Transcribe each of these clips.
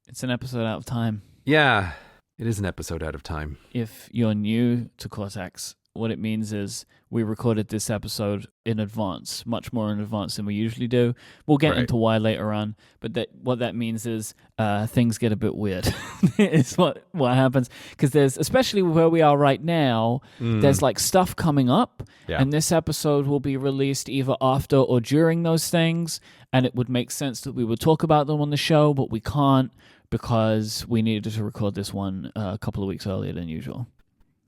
It's an episode out of time. Yeah, it is an episode out of time. If you're new to Cortex, what it means is we recorded this episode in advance, much more in advance than we usually do. We'll get into why later on, but what that means is things get a bit weird. It's what happens, because there's, especially where we are right now, there's like stuff coming up, and this episode will be released either after or during those things, and it would make sense that we would talk about them on the show, but we can't because we needed to record this one a couple of weeks earlier than usual.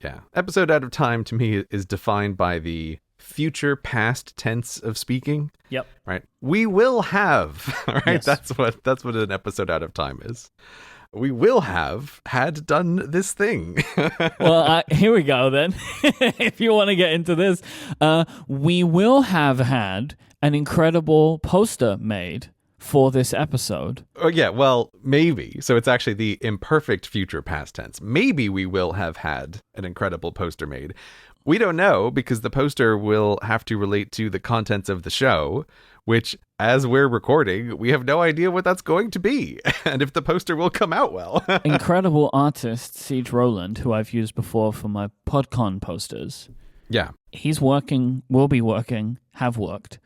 Yeah. Episode out of time to me is defined by the future past tense of speaking. Yep. Right. We will have, right? Yes. That's what an episode out of time is. We will have had done this thing. Well, here we go then. If you want to get into this, we will have had an incredible poster made for this episode. Oh, yeah, well, maybe. So it's actually the imperfect future past tense. Maybe we will have had an incredible poster made. We don't know, because the poster will have to relate to the contents of the show, which, as we're recording, we have no idea what that's going to be, and if the poster will come out well. Incredible artist Siege Rowland, who I've used before for my PodCon posters. Yeah. He's working, will be working, have worked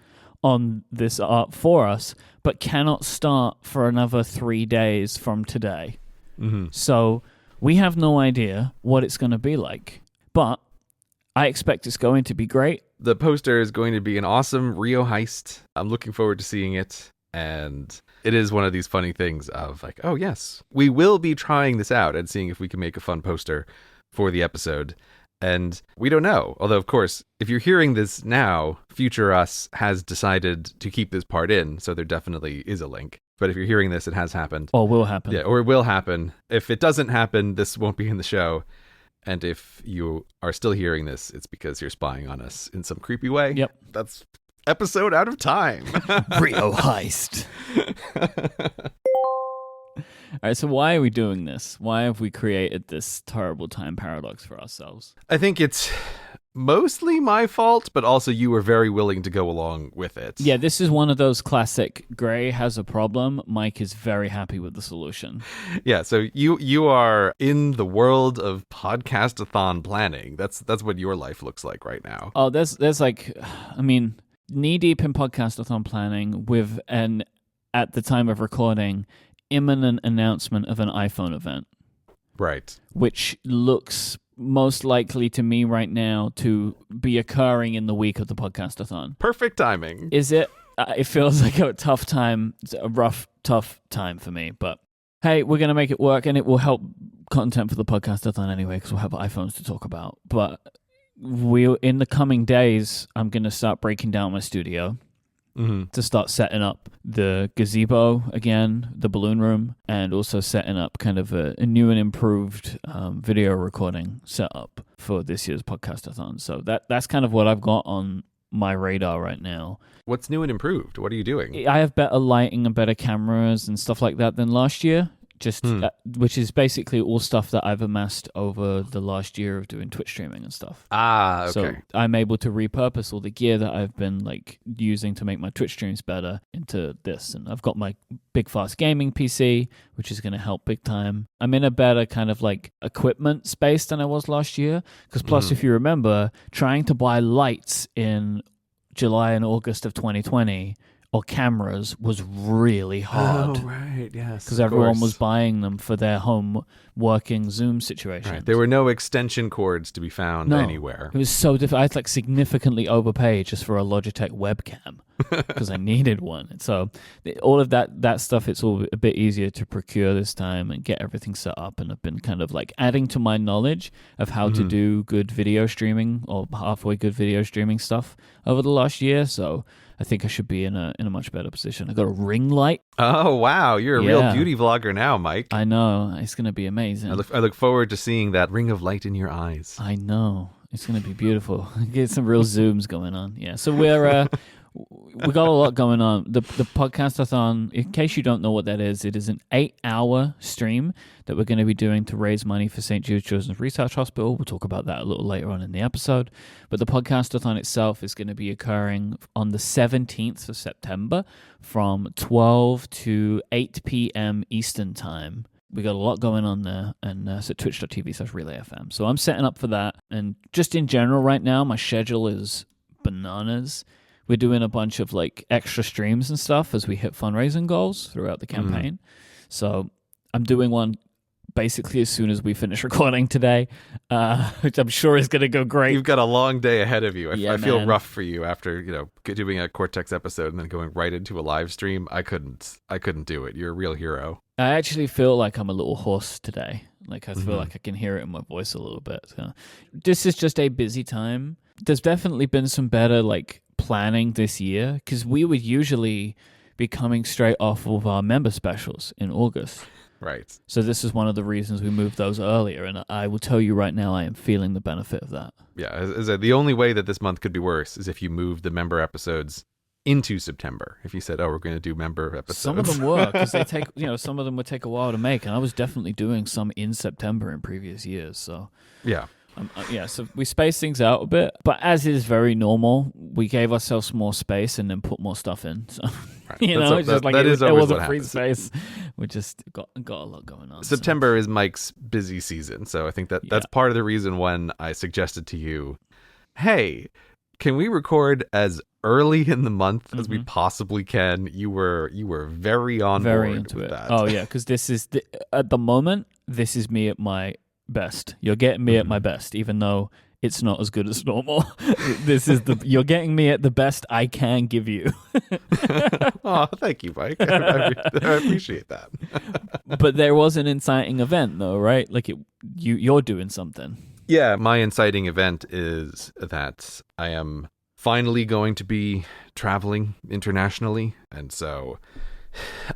on this art for us, but cannot start for another 3 days from today. Mm-hmm. So we have no idea what it's going to be like, but I expect it's going to be great. The poster is going to be an awesome Rio Heist. I'm looking forward to seeing it. And it is one of these funny things of like, oh yes, we will be trying this out and seeing if we can make a fun poster for the episode. And we don't know. Although, of course, if you're hearing this now, future us has decided to keep this part in. So there definitely is a link. But if you're hearing this, it has happened. Or will happen. Yeah, or it will happen. If it doesn't happen, this won't be in the show. And if you are still hearing this, it's because you're spying on us in some creepy way. Yep. That's episode out of time. Rio Heist. All right, so why are we doing this? Why have we created this terrible time paradox for ourselves? I think it's mostly my fault, but also you were very willing to go along with it. Yeah, this is one of those classic, Gray has a problem, Myke is very happy with the solution. Yeah, so you are in the world of podcast-a-thon planning. That's what your life looks like right now. Oh, there's like, I mean, knee-deep in podcast-a-thon planning with an, at the time of recording, imminent announcement of an iPhone event. Right. Which looks most likely to me right now to be occurring in the week of the podcast-a-thon. Perfect timing. Is it? It feels like a tough time, a rough, tough time for me. But hey, we're going to make it work, and it will help content for the podcast-a-thon anyway, because we'll have iPhones to talk about. But in the coming days, I'm going to start breaking down my studio. Mm-hmm. To start setting up the gazebo again, the balloon room, and also setting up kind of a new and improved video recording setup for this year's podcast-a-thon. So that's kind of what I've got on my radar right now. What's new and improved? What are you doing? I have better lighting and better cameras and stuff like that than last year. Which is basically all stuff that I've amassed over the last year of doing Twitch streaming and stuff. Ah, okay. So I'm able to repurpose all the gear that I've been like using to make my Twitch streams better into this. And I've got my big fast gaming PC, which is going to help big time. I'm in a better kind of like equipment space than I was last year. Because plus, if you remember, trying to buy lights in July and August of 2020 or cameras was really hard. Oh, right, yes. Because everyone was buying them for their home working Zoom situations. Right. There were no extension cords to be found anywhere. It was so difficult. I had like significantly overpaid just for a Logitech webcam because I needed one. So all of that stuff, it's all a bit easier to procure this time and get everything set up. And I've been kind of like adding to my knowledge of how to do good video streaming or halfway good video streaming stuff over the last year. So I think I should be in a much better position. I got a ring light. Oh, wow. You're a real beauty vlogger now, Myke. I know. It's going to be amazing. I look forward to seeing that ring of light in your eyes. I know. It's going to be beautiful. Get some real zooms going on. Yeah. So We got a lot going on. The podcastathon, in case you don't know what that is, it is an 8-hour stream that we're going to be doing to raise money for St. Jude Children's Research Hospital. We'll talk about that a little later on in the episode. But the podcastathon itself is going to be occurring on the 17th of September from 12 to 8 p.m. Eastern Time. We got a lot going on there, and it's at twitch.tv/RelayFM. So I'm setting up for that. And just in general right now, my schedule is bananas. We're doing a bunch of like extra streams and stuff as we hit fundraising goals throughout the campaign. So I'm doing one basically as soon as we finish recording today, which I'm sure is going to go great. You've got a long day ahead of you. Yeah, I feel rough for you after, doing a Cortex episode and then going right into a live stream. I couldn't do it. You're a real hero. I actually feel like I'm a little hoarse today. Like I feel like I can hear it in my voice a little bit. So this is just a busy time. There's definitely been some better like planning this year, because we would usually be coming straight off of our member specials in August. Right. So this is one of the reasons we moved those earlier, and I will tell you right now, I am feeling the benefit of that. Yeah, the only way that this month could be worse is if you moved the member episodes into September. If you said, "Oh, we're going to do member episodes," some of them were, because they take, some of them would take a while to make, and I was definitely doing some in September in previous years. So yeah. So we spaced things out a bit, but as is very normal, we gave ourselves more space and then put more stuff in. So, right. It wasn't free space. We just got a lot going on. September is Myke's busy season, so I think that's part of the reason when I suggested to you, hey, can we record as early in the month as we possibly can? You were very board into with it. that. Oh yeah, because this is at the moment, this is me at my best. You're getting me at my best, even though it's not as good as normal. You're getting me at the best I can give you. Oh, thank you, Myke. I appreciate that. But there was an inciting event, though, right? Like you're doing something. Yeah, my inciting event is that I am finally going to be traveling internationally, and so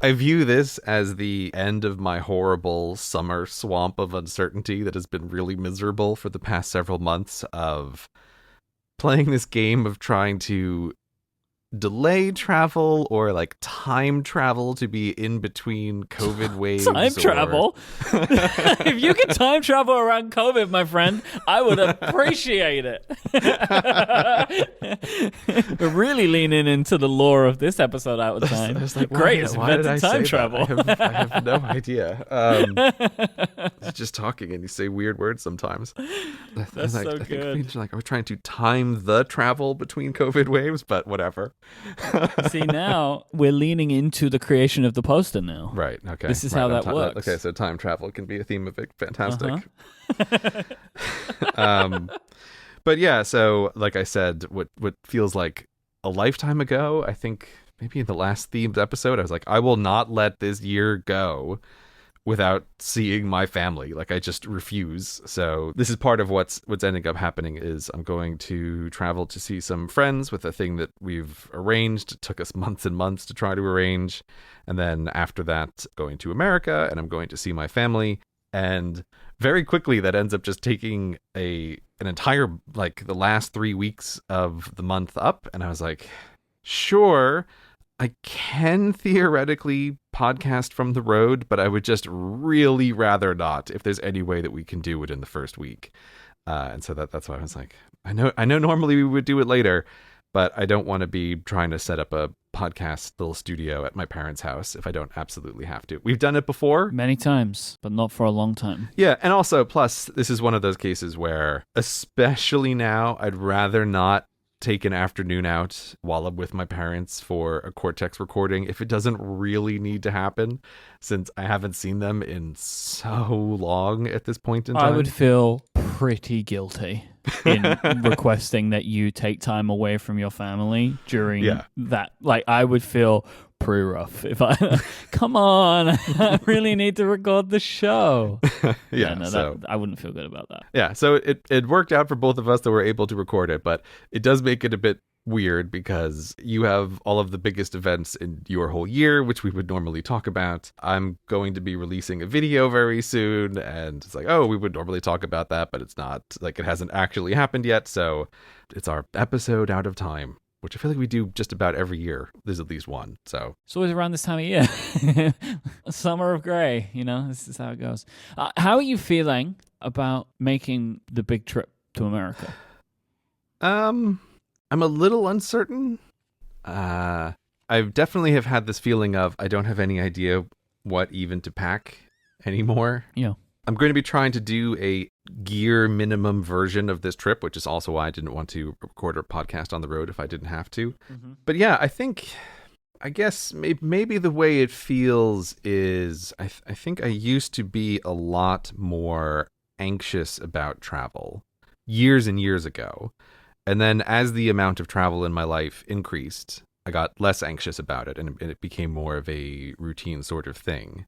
I view this as the end of my horrible summer swamp of uncertainty that has been really miserable for the past several months of playing this game of trying to delay travel or like time travel to be in between COVID waves. Travel? If you could time travel around COVID, my friend, I would appreciate it. We're really leaning into the lore of this episode out of time. Great, it's invented time travel. I have no idea. Just talking and you say weird words sometimes. That's so good. Like, are we trying to time the travel between COVID waves? But whatever. See, now we're leaning into the creation of the poster now. Right. Okay. This is how that works. Okay, so time travel can be a theme of it. Fantastic. But yeah, so like I said, what feels like a lifetime ago, I think maybe in the last themed episode, I was like, I will not let this year go without seeing my family. Like, I just refuse. So this is part of what's ending up happening is I'm going to travel to see some friends with a thing that we've arranged. It took us months and months to try to arrange. And then after that, going to America, and I'm going to see my family. And very quickly, that ends up just taking an entire, like, the last 3 weeks of the month up. And I was like, sure, I can theoretically podcast from the road, but I would just really rather not if there's any way that we can do it in the first week. And so that's why I was like, I know normally we would do it later, but I don't want to be trying to set up a podcast little studio at my parents' house if I don't absolutely have to. We've done it before. Many times, but not for a long time. Yeah, and also, plus, this is one of those cases where, especially now, I'd rather not take an afternoon out while I'm with my parents for a Cortex recording if it doesn't really need to happen, since I haven't seen them in so long at this point in time. I would feel pretty guilty in requesting that you take time away from your family during that. Like, I would feel pretty rough if I come on, I really need to record the show. I wouldn't feel good about that. Yeah, so it worked out for both of us that we're able to record it, but it does make it a bit weird because you have all of the biggest events in your whole year, which we would normally talk about. I'm going to be releasing a video very soon, and it's like, oh, we would normally talk about that, but it's not, like, it hasn't actually happened yet, so it's our episode out of time. which I feel like we do just about every year. There's at least one. So it's always around this time of year. Summer of Grey, this is how it goes. How are you feeling about making the big trip to America? I'm a little uncertain. I definitely have had this feeling of I don't have any idea what even to pack anymore. Yeah. I'm going to be trying to do a gear minimum version of this trip, which is also why I didn't want to record a podcast on the road if I didn't have to. Mm-hmm. But yeah, I guess maybe the way it feels is I think I used to be a lot more anxious about travel years and years ago. And then as the amount of travel in my life increased, I got less anxious about it, and it became more of a routine sort of thing.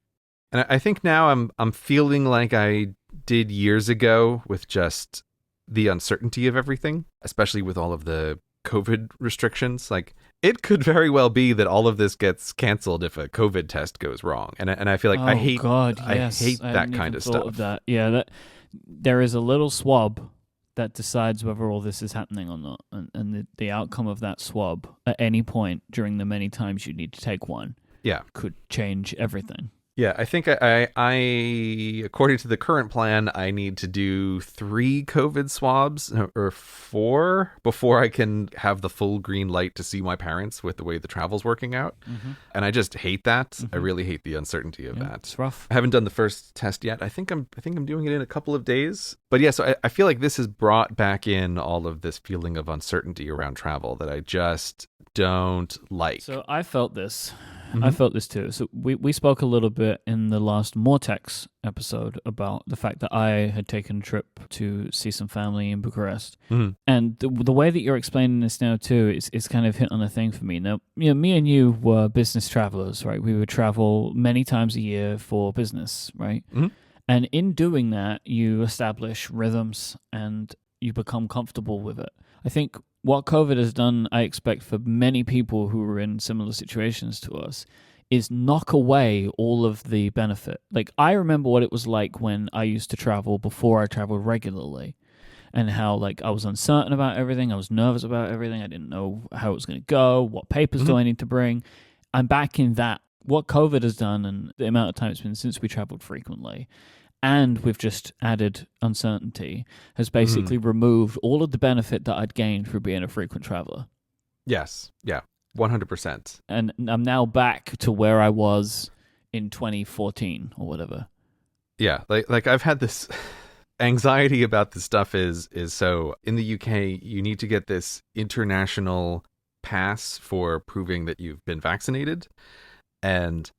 And I think now I'm feeling like I did years ago with just the uncertainty of everything, especially with all of the COVID restrictions. Like, it could very well be that all of this gets canceled if a COVID test goes wrong. And I feel like I hate that kind of stuff. Of that. Yeah, there is a little swab that decides whether all this is happening or not. And the outcome of that swab at any point during the many times you need to take one could change everything. Yeah, I think I according to the current plan, I need to do 3 COVID swabs or 4 before I can have the full green light to see my parents with the way the travel's working out. Mm-hmm. And I just hate that. Mm-hmm. I really hate the uncertainty of that. It's rough. I haven't done the first test yet. I think I'm doing it in a couple of days. But yeah, so I feel like this has brought back in all of this feeling of uncertainty around travel that I just don't like. So I felt this. Mm-hmm. I felt this too. So we spoke a little bit in the last Cortex episode about the fact that I had taken a trip to see some family in Bucharest. Mm-hmm. And the way that you're explaining this now too is kind of hit on a thing for me. Now, me and you were business travelers, right? We would travel many times a year for business, right? Mm-hmm. And in doing that, you establish rhythms and you become comfortable with it. I think what COVID has done, I expect for many people who are in similar situations to us, is knock away all of the benefit. Like, I remember what it was like when I used to travel before I traveled regularly, and how, like, I was uncertain about everything. I was nervous about everything. I didn't know how it was going to go. What papers do I need to bring? I'm back in that. What COVID has done and the amount of time it's been since we traveled frequently, and we've just added uncertainty, has basically removed all of the benefit that I'd gained for being a frequent traveler. Yes. Yeah. 100%. And I'm now back to where I was in 2014 or whatever. Yeah. Like I've had this anxiety about this stuff is so in the UK, you need to get this international pass for proving that you've been vaccinated. And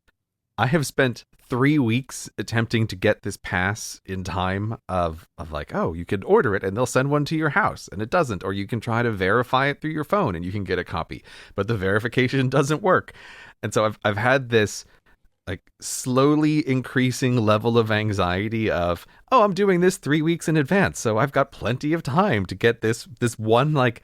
I have spent 3 weeks attempting to get this pass in time of like, oh, you can order it and they'll send one to your house, and it doesn't. Or you can try to verify it through your phone and you can get a copy, but the verification doesn't work. And so I've had this like slowly increasing level of anxiety of, oh, I'm doing this 3 weeks in advance, so I've got plenty of time to get this one like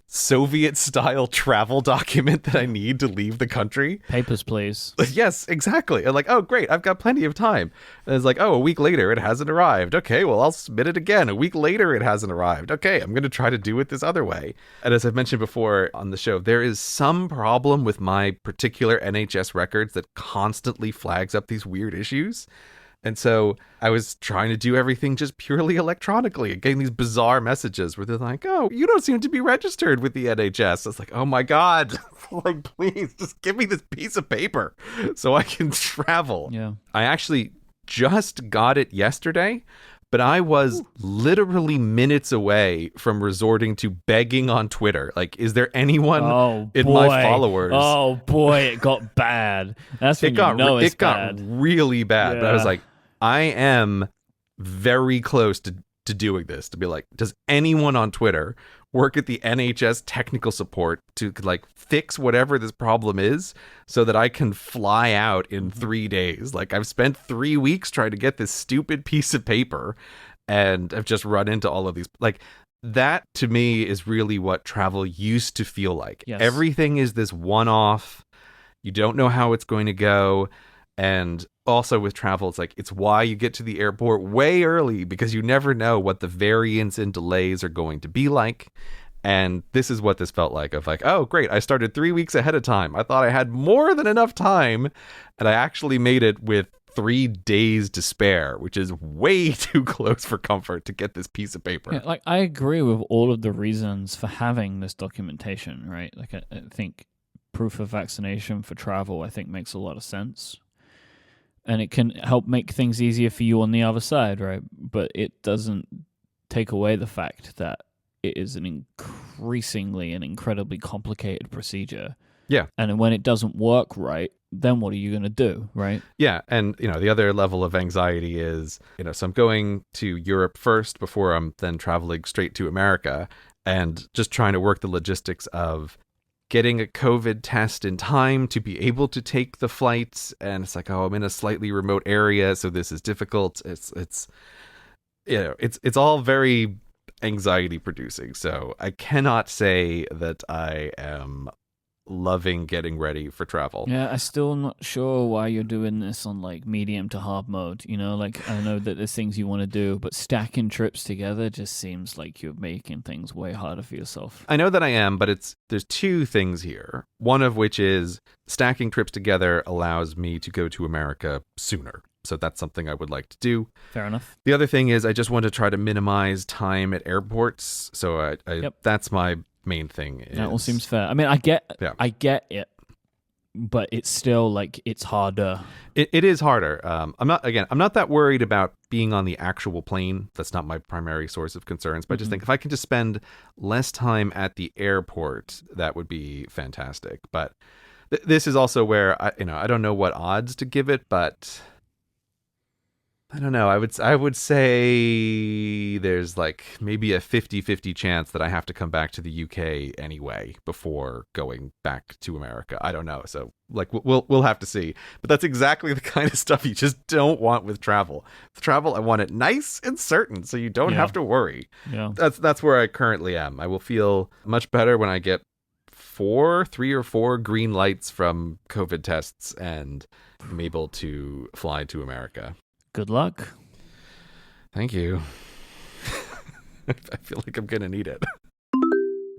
Soviet-style travel document that I need to leave the country. Papers, please. Yes, exactly. And like, oh, great, I've got plenty of time. And it's like, oh, a week later, it hasn't arrived. Okay, well, I'll submit it again. A week later, it hasn't arrived. Okay, I'm going to try to do it this other way. And as I've mentioned before on the show, there is some problem with my particular NHS records that constantly flags up these weird issues. And so I was trying to do everything just purely electronically and getting these bizarre messages where they're like, oh, you don't seem to be registered with the NHS. I was like, oh my God, like, please just give me this piece of paper so I can travel. Yeah. I actually just got it yesterday, but I was literally minutes away from resorting to begging on Twitter. Like, is there anyone in my followers? Oh boy, it got bad. That's when it got really bad. Yeah. But I was like, I am very close to doing this, to be like, does anyone on Twitter work at the NHS technical support to like fix whatever this problem is so that I can fly out in 3 days? Like, I've spent 3 weeks trying to get this stupid piece of paper and I've just run into all of these. Like, that to me is really what travel used to feel like. Yes. Everything is this one-off. You don't know how it's going to go. And also with travel, it's like, it's why you get to the airport way early, because you never know what the variants and delays are going to be like. And this is what this felt like, of like, oh, great, I started 3 weeks ahead of time. I thought I had more than enough time, and I actually made it with 3 days to spare, which is way too close for comfort to get this piece of paper. Yeah, like, I agree with all of the reasons for having this documentation, right? Like, I think proof of vaccination for travel, I think, makes a lot of sense. And it can help make things easier for you on the other side, right? But it doesn't take away the fact that it is an increasingly and incredibly complicated procedure. Yeah. And when it doesn't work right, then what are you going to do, right? Yeah, and the other level of anxiety is, so I'm going to Europe first before I'm then traveling straight to America, and just trying to work the logistics of getting a COVID test in time to be able to take the flights. And it's like, oh, I'm in a slightly remote area, so this is difficult. It's all very anxiety producing. So I cannot say that I am loving getting ready for travel. Yeah, I'm still not sure why you're doing this on like medium to hard mode. Like, I know that there's things you want to do, but stacking trips together just seems like you're making things way harder for yourself. I know that I am, but there's 2 things here. One of which is stacking trips together allows me to go to America sooner. So that's something I would like to do. Fair enough. The other thing is I just want to try to minimize time at airports. So that's my main thing. That all seems fair. I mean, I get it, but it's still like, it's harder. It is harder. I'm not that worried about being on the actual plane. That's not my primary source of concerns. But I just think if I can just spend less time at the airport, that would be fantastic. But this is also where I don't know what odds to give it, but I don't know. I would say there's like maybe a 50-50 chance that I have to come back to the UK anyway before going back to America. I don't know. So like we'll have to see. But that's exactly the kind of stuff you just don't want with travel. With travel, I want it nice and certain so you don't have to worry. Yeah. That's where I currently am. I will feel much better when I get 3 or 4 green lights from COVID tests and I'm able to fly to America. Good luck. Thank you. I feel like I'm going to need it.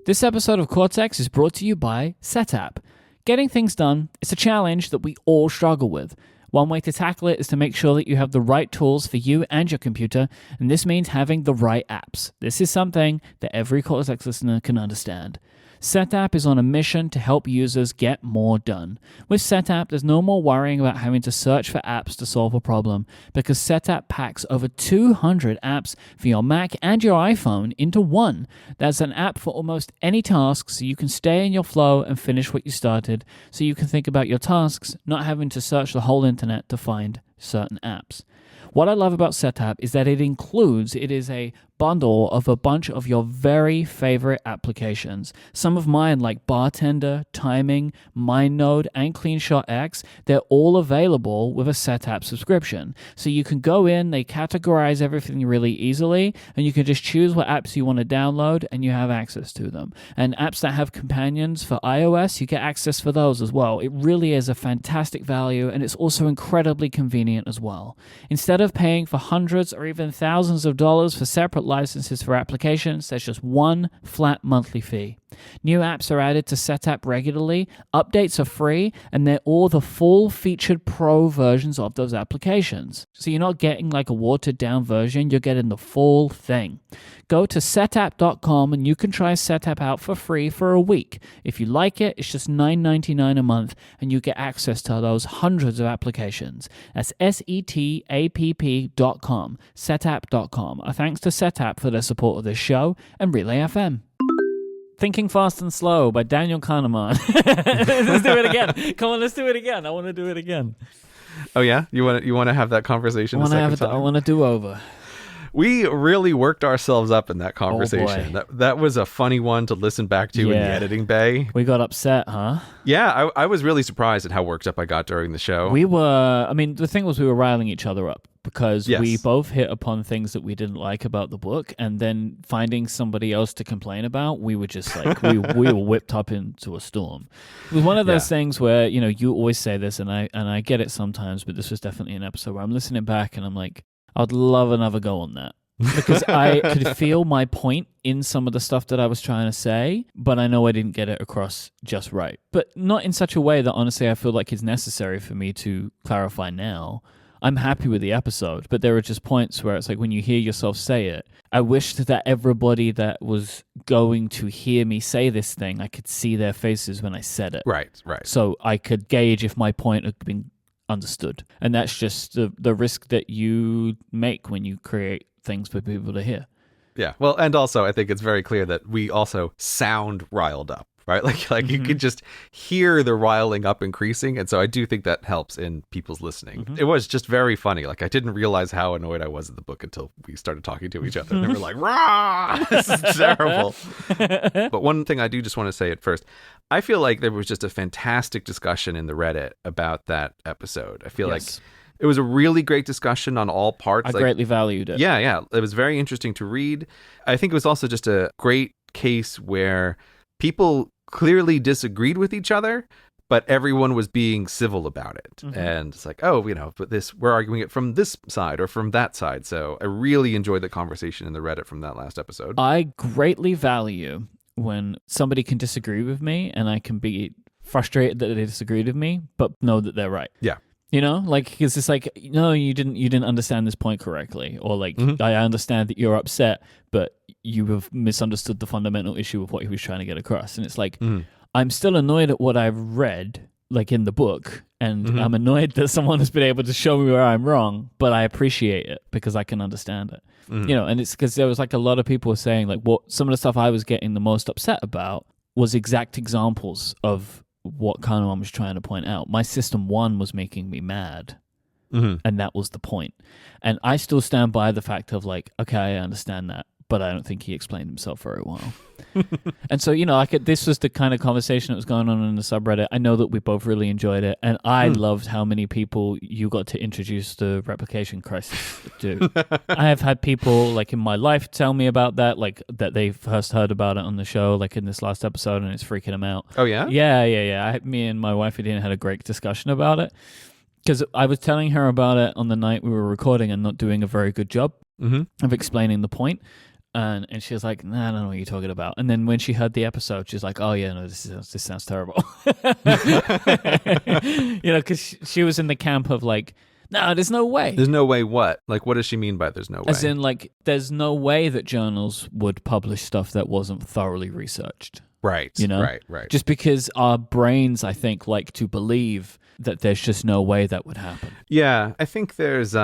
This episode of Cortex is brought to you by Setapp. Getting things done is a challenge that we all struggle with. One way to tackle it is to make sure that you have the right tools for you and your computer, and this means having the right apps. This is something that every Cortex listener can understand. Setapp is on a mission to help users get more done. With Setapp, there's no more worrying about having to search for apps to solve a problem, because Setapp packs over 200 apps for your Mac and your iPhone into one. That's an app for almost any task, so you can stay in your flow and finish what you started, so you can think about your tasks, not having to search the whole internet to find certain apps. What I love about Setapp is that it is a bundle of a bunch of your very favorite applications. Some of mine, like Bartender, Timing, MindNode, and CleanShot X, they're all available with a Setapp subscription. So you can go in, they categorize everything really easily, and you can just choose what apps you want to download, and you have access to them. And apps that have companions for iOS, you get access for those as well. It really is a fantastic value, and it's also incredibly convenient as well. Instead of paying for hundreds or even thousands of dollars for separate licenses for applications, there's just one flat monthly fee. New apps are added to Setapp regularly, updates are free, and they're all the full featured pro versions of those applications. So you're not getting like a watered down version, you're getting the full thing. Go to setapp.com and you can try Setapp out for free for a week. If you like it, it's just $9.99 a month and you get access to those hundreds of applications. That's setapp.com, setapp.com. A thanks to Setapp for their support of this show and Relay FM. Thinking Fast and Slow by Daniel Kahneman. Let's do it again. Come on, let's do it again. I want to do it again. Oh yeah? You want to have that conversation a second time? I want to do over. We really worked ourselves up in that conversation. Oh, that was a funny one to listen back to in the editing bay. We got upset, huh? Yeah, I was really surprised at how worked up I got during the show. The thing was we were riling each other up because we both hit upon things that we didn't like about the book, and then finding somebody else to complain about, we were just like, we were whipped up into a storm. It was one of those things where, you always say this, and I get it sometimes, but this was definitely an episode where I'm listening back and I'm like, I'd love another go on that. because I could feel my point in some of the stuff that I was trying to say, but I know I didn't get it across just right. But not in such a way that honestly I feel like is necessary for me to clarify now. I'm happy with the episode, but there are just points where it's like when you hear yourself say it, I wished that everybody that was going to hear me say this thing, I could see their faces when I said it. Right. So I could gauge if my point had been understood. And that's just the risk that you make when you create things for people to hear. Yeah. Well, and also I think it's very clear that we also sound riled up, right? Like you can just hear the riling up increasing. And so I do think that helps in people's listening. It was just very funny. Like I didn't realize how annoyed I was at the book until we started talking to each other. And they were like, rah, this is terrible. But one thing I do just want to say at first, I feel like there was just a fantastic discussion in the Reddit about that episode. I feel like it was a really great discussion on all parts. I greatly valued it. Yeah. It was very interesting to read. I think it was also just a great case where people clearly disagreed with each other, but everyone was being civil about it. And it's like, oh, but we're arguing it from this side or from that side. So I really enjoyed the conversation in the Reddit from that last episode. I greatly value when somebody can disagree with me and I can be frustrated that they disagreed with me, but know that they're right. Yeah. Because it's like, no, you didn't understand this point correctly. Or like, I understand that you're upset, but you have misunderstood the fundamental issue of what he was trying to get across. And it's like, I'm still annoyed at what I've read, like in the book. And I'm annoyed that someone has been able to show me where I'm wrong, but I appreciate it because I can understand it. And it's because there was like a lot of people were saying like some of the stuff I was getting the most upset about was exact examples of what Kahneman was trying to point out. My system 1 was making me mad, and that was the point. And I still stand by the fact of like, okay, I understand that, but I don't think he explained himself very well. And so, this was the kind of conversation that was going on in the subreddit. I know that we both really enjoyed it, and I loved how many people you got to introduce the Replication Crisis to. I have had people like in my life tell me about that, like that they first heard about it on the show, like in this last episode, and it's freaking them out. Oh, yeah? Yeah. Me and my wife had a great discussion about it, because I was telling her about it on the night we were recording and not doing a very good job of explaining the point. And she was like, nah, I don't know what you're talking about. And then when she heard the episode, she's like, oh, yeah, no, this sounds terrible. Because she was in the camp of like, no, there's no way. There's no way what? Like, what does she mean by there's no way? As in, like, there's no way that journals would publish stuff that wasn't thoroughly researched. Right, right. Just because our brains, I think, like to believe that there's just no way that would happen. Yeah, I think there's...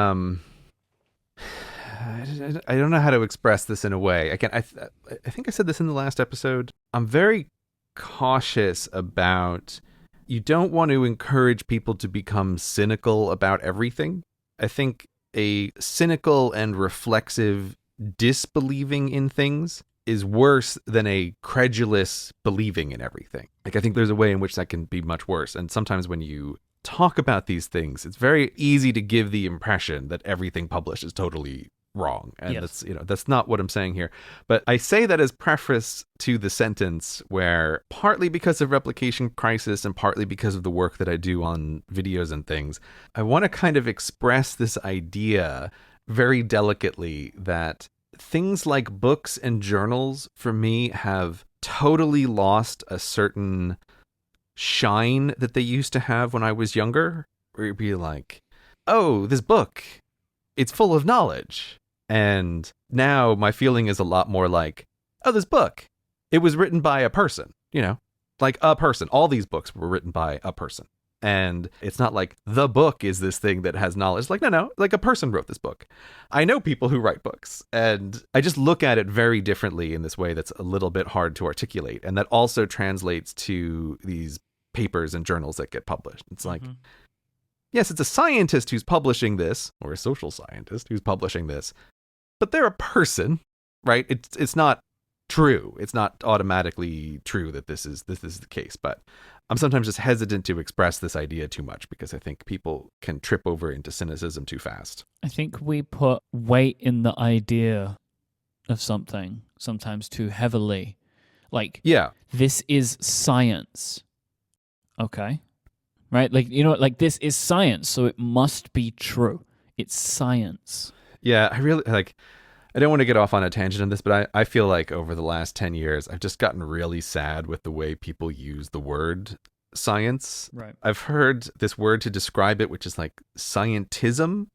I don't know how to express this in a way. Again, I think I said this in the last episode. I'm very cautious about, you don't want to encourage people to become cynical about everything. I think a cynical and reflexive disbelieving in things is worse than a credulous believing in everything. Like, I think there's a way in which that can be much worse. And sometimes when you talk about these things, it's very easy to give the impression that everything published is totally wrong. And that's not what I'm saying here. But I say that as preface to the sentence where, partly because of Replication Crisis and partly because of the work that I do on videos and things, I want to kind of express this idea very delicately that things like books and journals for me have totally lost a certain shine that they used to have when I was younger, where you'd be like, oh, this book, it's full of knowledge. And now my feeling is a lot more like, oh, this book, it was written by a person, like a person. All these books were written by a person. And it's not like the book is this thing that has knowledge. Like, no, like a person wrote this book. I know people who write books, and I just look at it very differently in this way that's a little bit hard to articulate. And that also translates to these papers and journals that get published. It's like, yes, it's a scientist who's publishing this, or a social scientist who's publishing this, but they're a person, right? It's not true. It's not automatically true that this is the case. But I'm sometimes just hesitant to express this idea too much because I think people can trip over into cynicism too fast. I think we put weight in the idea of something sometimes too heavily. Like, this is science. Okay. Right? Like, like this is science, so it must be true. It's science. Yeah, I really I don't want to get off on a tangent on this, but I feel like over the last 10 years, I've just gotten really sad with the way people use the word science. Right. I've heard this word to describe it, which is like scientism,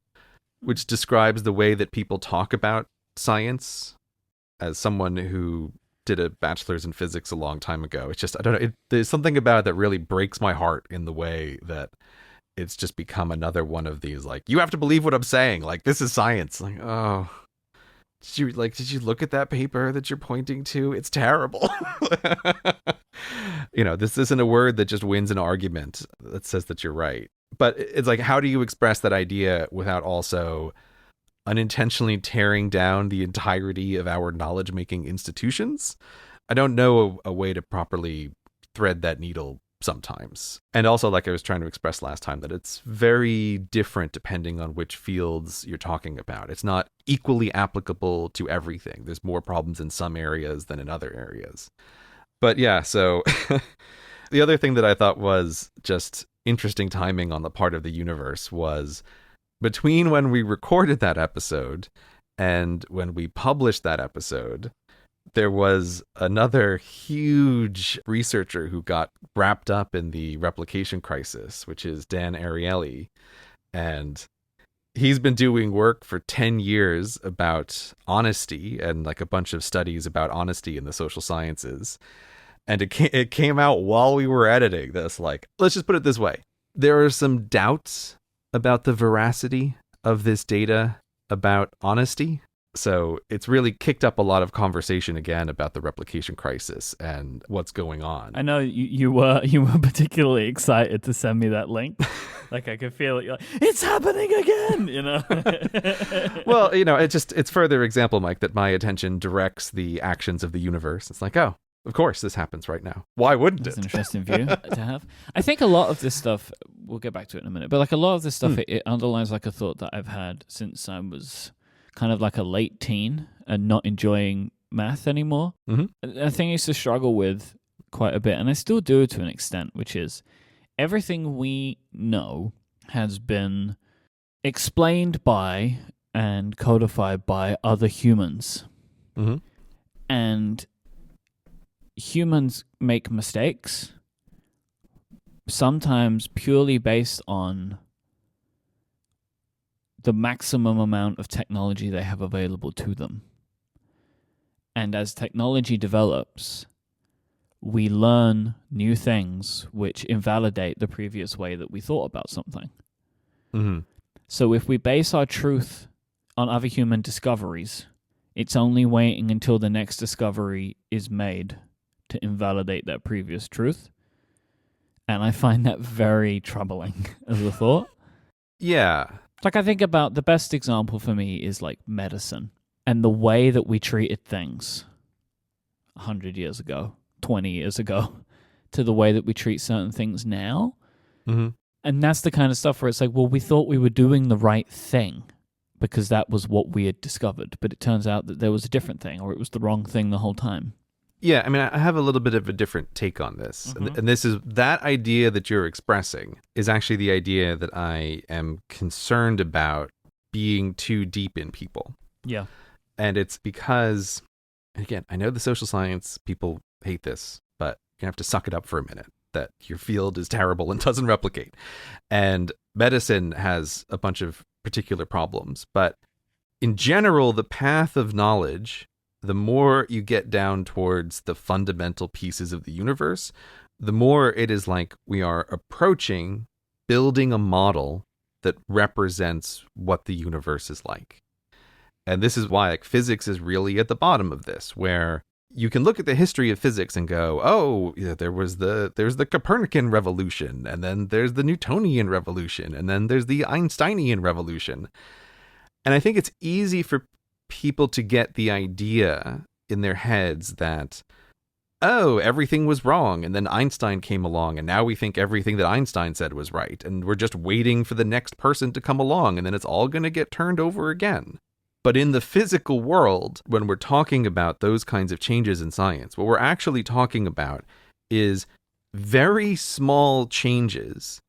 which describes the way that people talk about science. As someone who did a bachelor's in physics a long time ago, it's just, I don't know, there's something about it that really breaks my heart in the way that it's just become another one of these, like, you have to believe what I'm saying. Like, this is science. Like, oh, did you look at that paper that you're pointing to? It's terrible. This isn't a word that just wins an argument that says that you're right. But it's like, how do you express that idea without also unintentionally tearing down the entirety of our knowledge-making institutions? I don't know a way to properly thread that needle sometimes. And also, like I was trying to express last time, that it's very different depending on which fields you're talking about. It's not equally applicable to everything. There's more problems in some areas than in other areas. But yeah, so the other thing that I thought was just interesting timing on the part of the universe was between when we recorded that episode and when we published that episode, there was another huge researcher who got wrapped up in the Replication Crisis, which is Dan Ariely. And he's been doing work for 10 years about honesty and like a bunch of studies about honesty in the social sciences. And it came out while we were editing this. Like, let's just put it this way. There are some doubts about the veracity of this data about honesty. So it's really kicked up a lot of conversation again about the replication crisis and what's going on. I know you were particularly excited to send me that link. Like, I could feel it. You're like, it's happening again, Well, it's further example, Myke, that my attention directs the actions of the universe. It's like, oh, of course this happens right now. Why wouldn't That's it? an interesting view to have. I think a lot of this stuff, we'll get back to it in a minute, but like a lot of this stuff, it underlines like a thought that I've had since I was kind of like a late teen and not enjoying math anymore. Mm-hmm. A thing I used to struggle with quite a bit, and I still do to an extent, which is everything we know has been explained by and codified by other humans. Mm-hmm. And humans make mistakes, sometimes purely based on the maximum amount of technology they have available to them. And as technology develops, we learn new things which invalidate the previous way that we thought about something. Mm-hmm. So if we base our truth on other human discoveries, it's only waiting until the next discovery is made to invalidate that previous truth. And I find that very troubling as a thought. Yeah. Like, I think about the best example for me is like medicine and the way that we treated things 100 years ago, 20 years ago, to the way that we treat certain things now. Mm-hmm. And that's the kind of stuff where it's like, well, we thought we were doing the right thing because that was what we had discovered. But it turns out that there was a different thing, or it was the wrong thing the whole time. Yeah, I mean, I have a little bit of a different take on this. Mm-hmm. And this is that idea that you're expressing is actually the idea that I am concerned about being too deep in people. Yeah. And it's because, again, I know the social science people hate this, but you have to suck it up for a minute that your field is terrible and doesn't replicate. And medicine has a bunch of particular problems. But in general, the path of knowledge, the more you get down towards the fundamental pieces of the universe, the more it is like we are approaching building a model that represents what the universe is like. And this is why like physics is really at the bottom of this, where you can look at the history of physics and go, oh, yeah, there's the Copernican revolution, and then there's the Newtonian revolution, and then there's the Einsteinian revolution. And I think it's easy for people to get the idea in their heads that, oh, everything was wrong, and then Einstein came along, and now we think everything that Einstein said was right, and we're just waiting for the next person to come along, and then it's all going to get turned over again. But in the physical world, when we're talking about those kinds of changes in science, what we're actually talking about is very small changes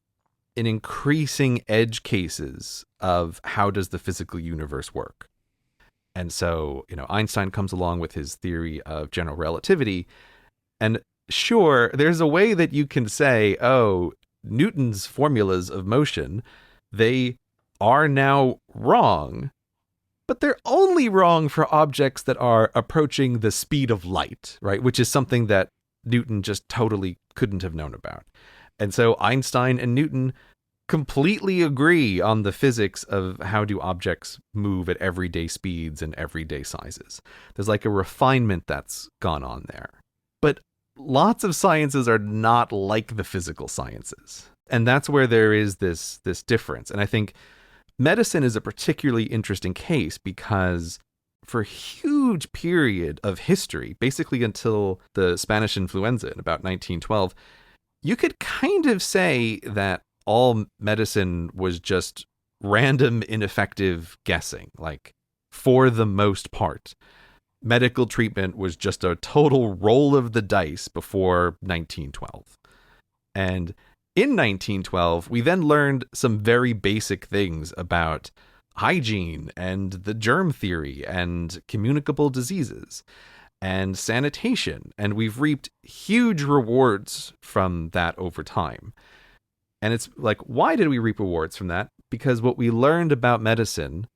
in increasing edge cases of how does the physical universe work. And so, Einstein comes along with his theory of general relativity. And sure, there's a way that you can say, oh, Newton's formulas of motion, they are now wrong, but they're only wrong for objects that are approaching the speed of light, right? Which is something that Newton just totally couldn't have known about. And so Einstein and Newton completely agree on the physics of how do objects move at everyday speeds and everyday sizes. There's like a refinement that's gone on there. But lots of sciences are not like the physical sciences. And that's where there is this difference. And I think medicine is a particularly interesting case because for a huge period of history, basically until the Spanish influenza in about 1912, you could kind of say that all medicine was just random, ineffective guessing. Like, for the most part, medical treatment was just a total roll of the dice before 1912. And in 1912, we then learned some very basic things about hygiene and the germ theory and communicable diseases and sanitation. And we've reaped huge rewards from that over time. And it's like, why did we reap rewards from that? Because what we learned about medicine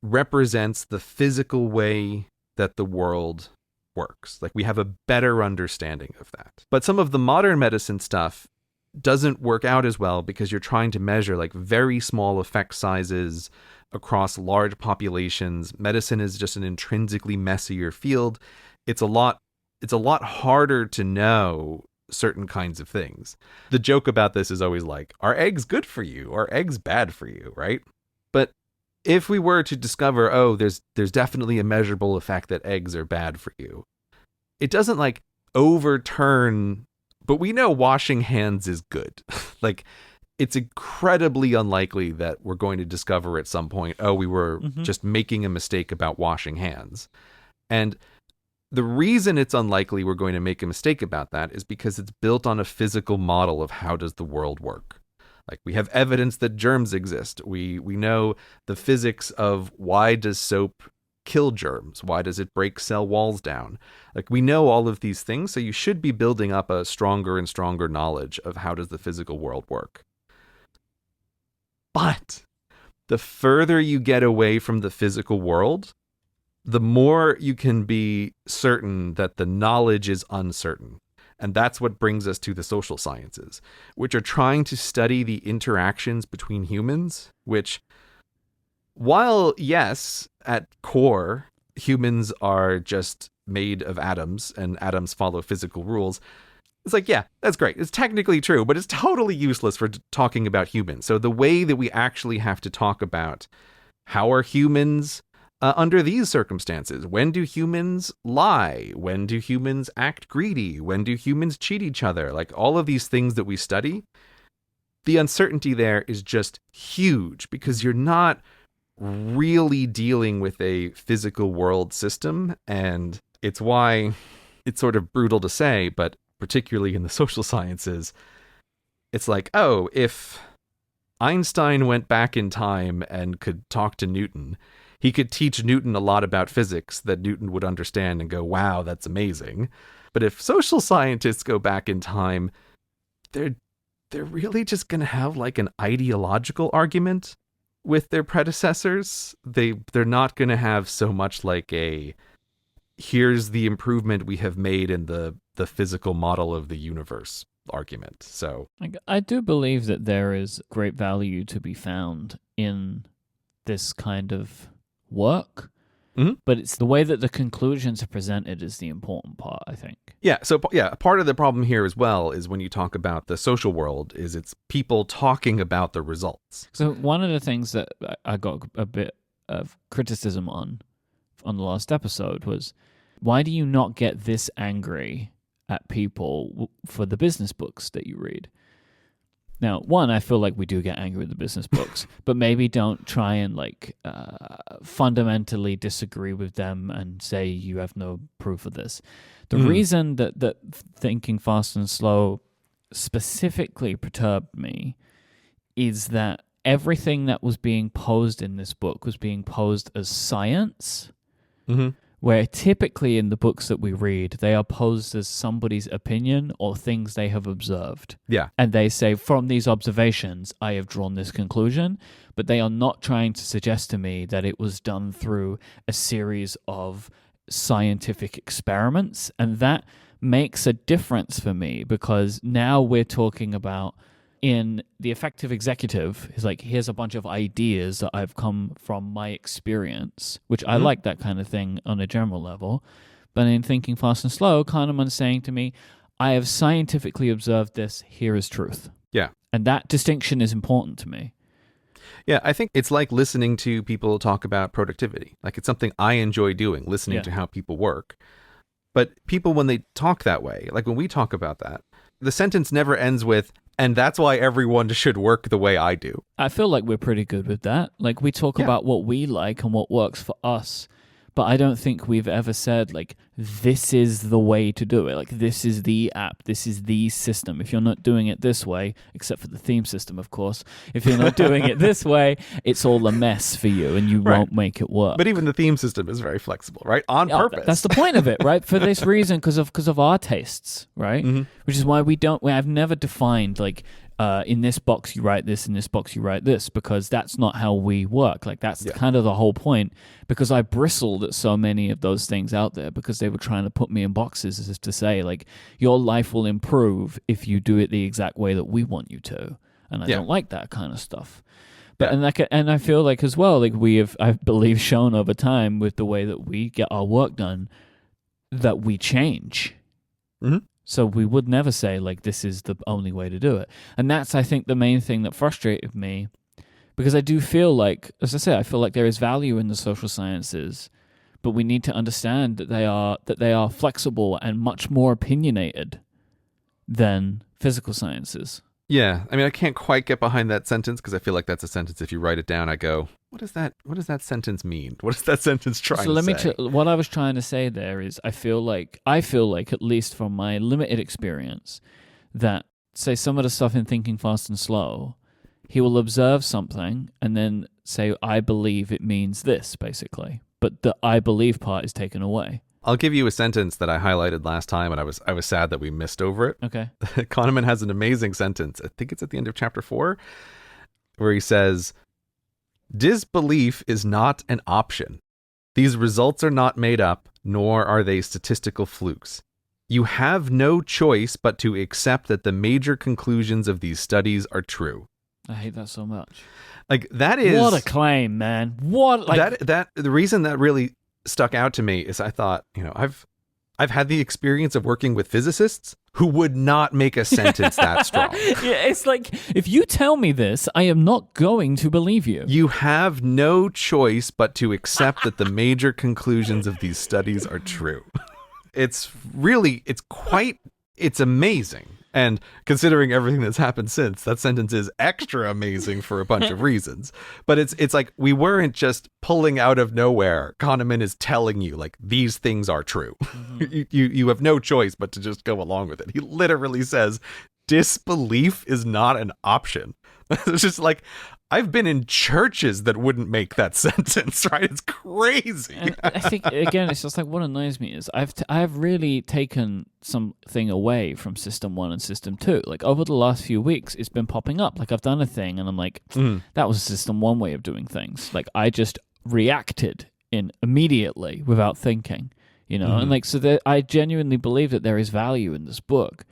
represents the physical way that the world works. Like, we have a better understanding of that. But some of the modern medicine stuff doesn't work out as well because you're trying to measure like very small effect sizes across large populations. Medicine is just an intrinsically messier field. It's a lot harder to know certain kinds of things. The joke about this is always like, are eggs good for you? Are eggs bad for you? Right? But if we were to discover, oh, there's definitely a measurable effect that eggs are bad for you, it doesn't like overturn, but we know washing hands is good. Like, it's incredibly unlikely that we're going to discover at some point, oh, we were just making a mistake about washing hands. And the reason it's unlikely we're going to make a mistake about that is because it's built on a physical model of how does the world work. Like, we have evidence that germs exist. We know the physics of why does soap kill germs? Why does it break cell walls down? Like, we know all of these things, so you should be building up a stronger and stronger knowledge of how does the physical world work. But the further you get away from the physical world, the more you can be certain that the knowledge is uncertain. And that's what brings us to the social sciences, which are trying to study the interactions between humans, which, while, yes, at core, humans are just made of atoms and atoms follow physical rules, it's like, yeah, that's great. It's technically true, but it's totally useless for talking about humans. So the way that we actually have to talk about how are humans under these circumstances? When do humans lie? When do humans act greedy? When do humans cheat each other? Like, all of these things that we study, the uncertainty there is just huge because you're not really dealing with a physical world system. And it's why it's sort of brutal to say, but particularly in the social sciences, it's like, oh, if Einstein went back in time and could talk to Newton, he could teach Newton a lot about physics that Newton would understand and go, wow, that's amazing. But if social scientists go back in time, they're really just going to have like an ideological argument with their predecessors. They're not going to have so much like a, here's the improvement we have made in the physical model of the universe argument. So I do believe that there is great value to be found in this kind of work, but it's the way that the conclusions are presented is the important part, I think. Yeah, so yeah, part of the problem here as well is when you talk about the social world is it's people talking about the results. So one of the things that I got a bit of criticism on the last episode was, why do you not get this angry at people for the business books that you read? Now, one, I feel like we do get angry with the business books, but maybe don't try and like fundamentally disagree with them and say you have no proof of this. The reason that Thinking Fast and Slow specifically perturbed me is that everything that was being posed in this book was being posed as science, where typically in the books that we read, they are posed as somebody's opinion or things they have observed. Yeah. And they say, from these observations, I have drawn this conclusion, but they are not trying to suggest to me that it was done through a series of scientific experiments. And that makes a difference for me, because now we're talking about, in the effective executive, is like, here's a bunch of ideas that I've come from my experience, which I like that kind of thing on a general level. But in Thinking Fast and Slow, Kahneman's saying to me, I have scientifically observed this, here is truth. Yeah. And that distinction is important to me. Yeah, I think it's like listening to people talk about productivity. Like, it's something I enjoy doing, listening to how people work. But people, when they talk that way, like when we talk about that, the sentence never ends with, and that's why everyone should work the way I do. I feel like we're pretty good with that. Like, we talk about what we like and what works for us. But I don't think we've ever said, like, this is the way to do it. Like, this is the app. This is the system. If you're not doing it this way, except for the theme system, of course, if you're not doing it this way, it's all a mess for you and you won't make it work. But even the theme system is very flexible, right? On purpose. That's the point of it, right? For this reason, because of our tastes, right? Which is why I've never defined, like, in this box you write this, in this box you write this, because that's not how we work. Like, that's kind of the whole point, because I bristled at so many of those things out there because they were trying to put me in boxes, as if to say, like, your life will improve if you do it the exact way that we want you to. And I don't like that kind of stuff. But and I feel like as well, like, we have, I believe, shown over time with the way that we get our work done that we change. So we would never say, like, this is the only way to do it. And that's, I think, the main thing that frustrated me, because I do feel like, as I say, I feel like there is value in the social sciences, but we need to understand that they are flexible and much more opinionated than physical sciences. Yeah, I mean, I can't quite get behind that sentence, because I feel like that's a sentence, if you write it down, I go, what does that sentence mean? What is that sentence trying to say? What I was trying to say there is, I feel like, at least from my limited experience, that, say, some of the stuff in Thinking Fast and Slow, he will observe something and then say, I believe it means this, basically. But the I believe part is taken away. I'll give you a sentence that I highlighted last time, and I was sad that we missed over it. Okay. Kahneman has an amazing sentence. I think it's at the end of chapter 4, where he says, disbelief is not an option. These results are not made up, nor are they statistical flukes. You have no choice but to accept that the major conclusions of these studies are true. I hate that so much. Like, that is... What a claim, man. What... Like, the reason that really stuck out to me is I thought, I've had the experience of working with physicists who would not make a sentence that strong. Yeah, it's like, if you tell me this, I am not going to believe you. You have no choice but to accept that the major conclusions of these studies are true. It's amazing. And considering everything that's happened since, that sentence is extra amazing for a bunch of reasons. But it's like, we weren't just pulling out of nowhere. Kahneman is telling you, like, these things are true. You have no choice but to just go along with it. He literally says, disbelief is not an option. It's just like, I've been in churches that wouldn't make that sentence, right? It's crazy. And I think, again, it's just like, what annoys me is I've really taken something away from System 1 and System 2. Like, over the last few weeks, it's been popping up. Like, I've done a thing, and I'm like, that was System 1 way of doing things. Like, I just reacted immediately without thinking, And, like, so I genuinely believe that there is value in this book.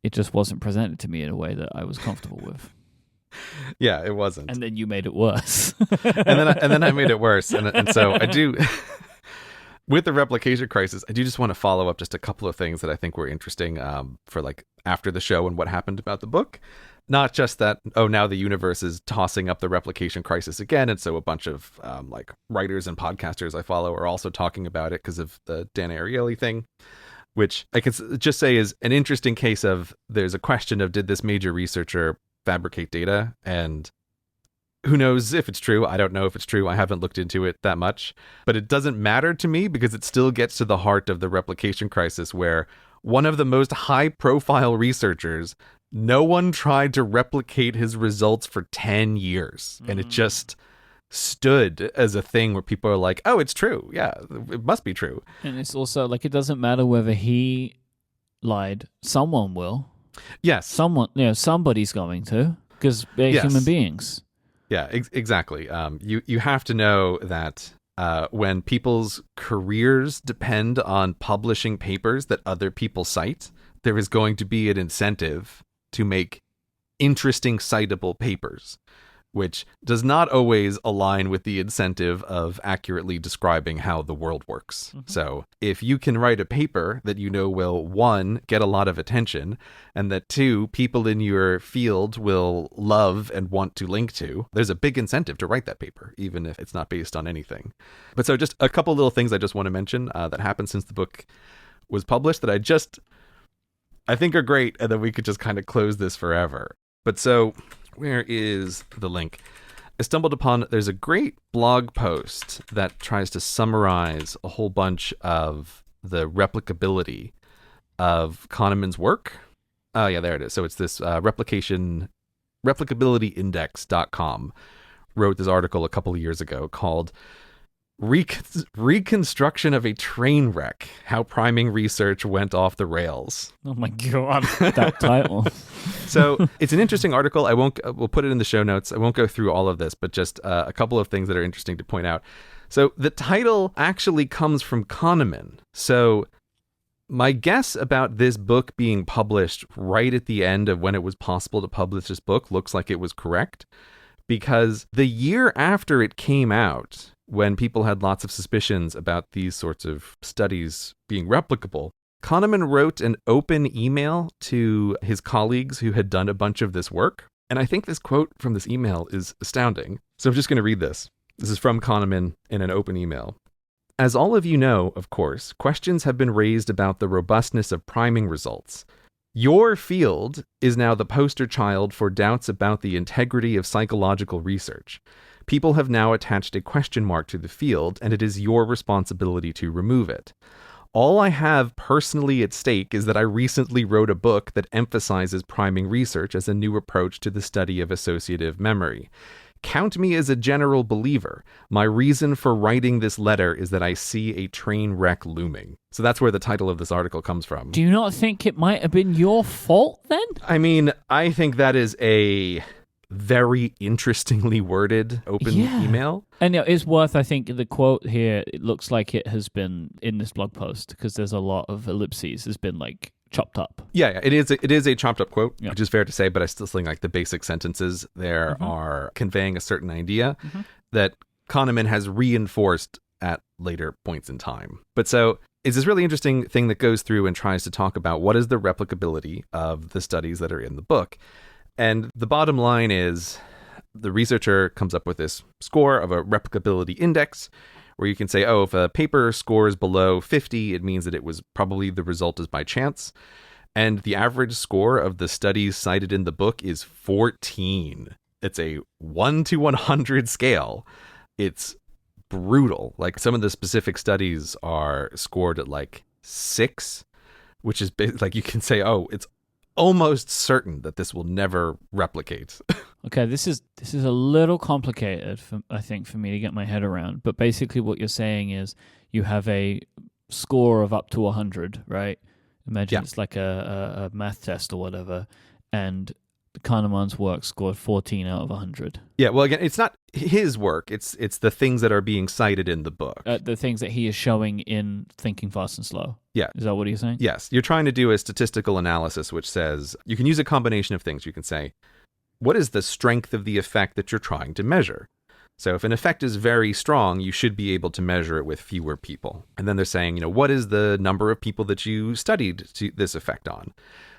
It just wasn't presented to me in a way that I was comfortable with. Yeah, it wasn't. And then you made it worse. and then I made it worse. And so I do, with the Replication Crisis, I do just want to follow up just a couple of things that I think were interesting for, like, after the show and what happened about the book. Not just that, now the universe is tossing up the Replication Crisis again. And so a bunch of like writers and podcasters I follow are also talking about it because of the Dan Ariely thing, which I can just say is an interesting case of, there's a question of, did this major researcher fabricate data? And who knows if it's true? I don't know if it's true. I haven't looked into it that much, but it doesn't matter to me because it still gets to the heart of the Replication Crisis, where one of the most high profile researchers no one tried to replicate his results for 10 years. And it just stood as a thing where people are like, oh, it's true. Yeah, it must be true. And it's also like, it doesn't matter whether he lied. Someone will. Yes. Somebody's going to, because they're human beings. Yeah, exactly. You have to know that when people's careers depend on publishing papers that other people cite, there is going to be an incentive to make interesting citable papers, which does not always align with the incentive of accurately describing how the world works. So if you can write a paper that you know will, 1, get a lot of attention, and that 2, people in your field will love and want to link to, there's a big incentive to write that paper, even if it's not based on anything. But so just a couple little things I just want to mention that happened since the book was published that I think are great, and then we could just kind of close this forever. But so, where is the link? I stumbled upon, there's a great blog post that tries to summarize a whole bunch of the replicability of Kahneman's work. Oh yeah, there it is. So it's this replicabilityindex.com wrote this article a couple of years ago called Reconstruction of a Train Wreck, How Priming Research Went Off the Rails. Oh my God, that title. So it's an interesting article. We'll put it in the show notes. I won't go through all of this, but just a couple of things that are interesting to point out. So the title actually comes from Kahneman. So my guess about this book being published right at the end of when it was possible to publish this book looks like it was correct, because the year after it came out, when people had lots of suspicions about these sorts of studies being replicable, Kahneman wrote an open email to his colleagues who had done a bunch of this work. And I think this quote from this email is astounding. So I'm just going to read this. This is from Kahneman in an open email. As all of you know, of course, questions have been raised about the robustness of priming results. Your field is now the poster child for doubts about the integrity of psychological research. People have now attached a question mark to the field, and it is your responsibility to remove it. All I have personally at stake is that I recently wrote a book that emphasizes priming research as a new approach to the study of associative memory. Count me as a general believer. My reason for writing this letter is that I see a train wreck looming. So that's where the title of this article comes from. Do you not think it might have been your fault then? I mean, I think that is a very interestingly worded open email. And it's worth, I think, the quote here, it looks like it has been in this blog post because there's a lot of ellipses. It's been like chopped up. Yeah, it is a chopped up quote, which is fair to say, but I still think like the basic sentences there are conveying a certain idea that Kahneman has reinforced at later points in time. But so it's this really interesting thing that goes through and tries to talk about what is the replicability of the studies that are in the book. And the bottom line is the researcher comes up with this score of a replicability index where you can say, oh, if a paper scores below 50, it means that it was probably the result is by chance. And the average score of the studies cited in the book is 14. It's a 1 to 100 scale. It's brutal. Like some of the specific studies are scored at like 6, which is like you can say, oh, it's almost certain that this will never replicate. Okay, this is a little complicated, I think, for me to get my head around. But basically what you're saying is you have a score of up to 100, right? Imagine it's like a math test or whatever, and Kahneman's work scored 14 out of 100. Yeah, well, again, it's not his work. It's the things that are being cited in the book. The things that he is showing in Thinking Fast and Slow. Yeah. Is that what he's saying? Yes. You're trying to do a statistical analysis, which says you can use a combination of things. You can say, what is the strength of the effect that you're trying to measure? So if an effect is very strong, you should be able to measure it with fewer people. And then they're saying, what is the number of people that you studied this effect on?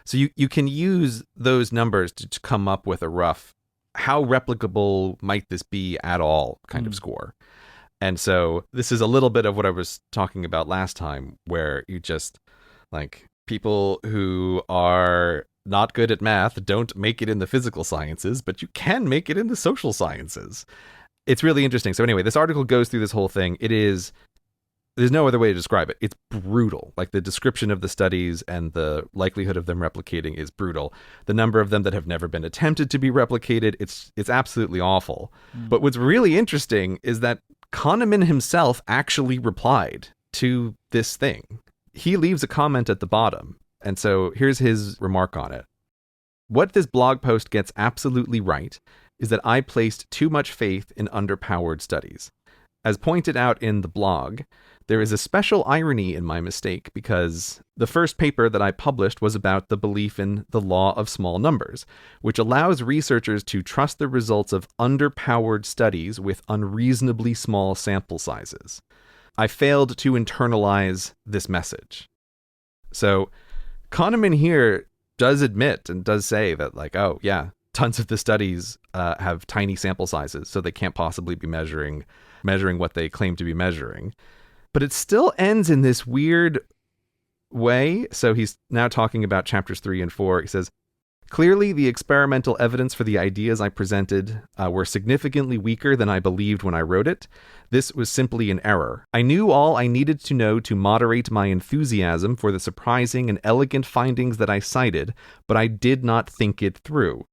So you can use those numbers to come up with a rough, how replicable might this be at all kind of score. And so this is a little bit of what I was talking about last time, where you just like people who are not good at math don't make it in the physical sciences, but you can make it in the social sciences. It's really interesting. So anyway, this article goes through this whole thing. It is there's no other way to describe it. It's brutal. Like the description of the studies and the likelihood of them replicating is brutal. The number of them that have never been attempted to be replicated, it's absolutely awful. But what's really interesting is that Kahneman himself actually replied to this thing. He leaves a comment at the bottom. And so here's his remark on it. What this blog post gets absolutely right is that I placed too much faith in underpowered studies. As pointed out in the blog, there is a special irony in my mistake because the first paper that I published was about the belief in the law of small numbers, which allows researchers to trust the results of underpowered studies with unreasonably small sample sizes. I failed to internalize this message. So Kahneman here does admit and does say that, like, oh yeah, tons of the studies have tiny sample sizes, so they can't possibly be measuring what they claim to be measuring. But it still ends in this weird way. So he's now talking about chapters 3 and 4. He says, clearly, the experimental evidence for the ideas I presented were significantly weaker than I believed when I wrote it. This was simply an error. I knew all I needed to know to moderate my enthusiasm for the surprising and elegant findings that I cited, but I did not think it through.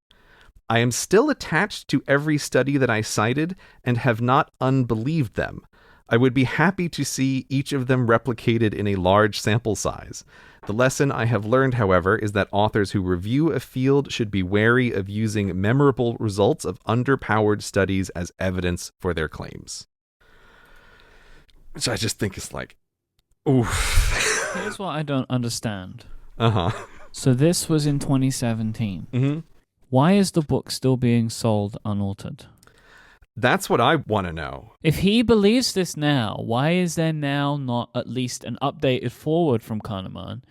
I am still attached to every study that I cited and have not unbelieved them. I would be happy to see each of them replicated in a large sample size. The lesson I have learned, however, is that authors who review a field should be wary of using memorable results of underpowered studies as evidence for their claims. Which I just think is like, oof. Here's what I don't understand. Uh-huh. So this was in 2017. Mm-hmm. Why is the book still being sold unaltered? That's what I want to know. If he believes this now, why is there now not at least an updated forward from Kahneman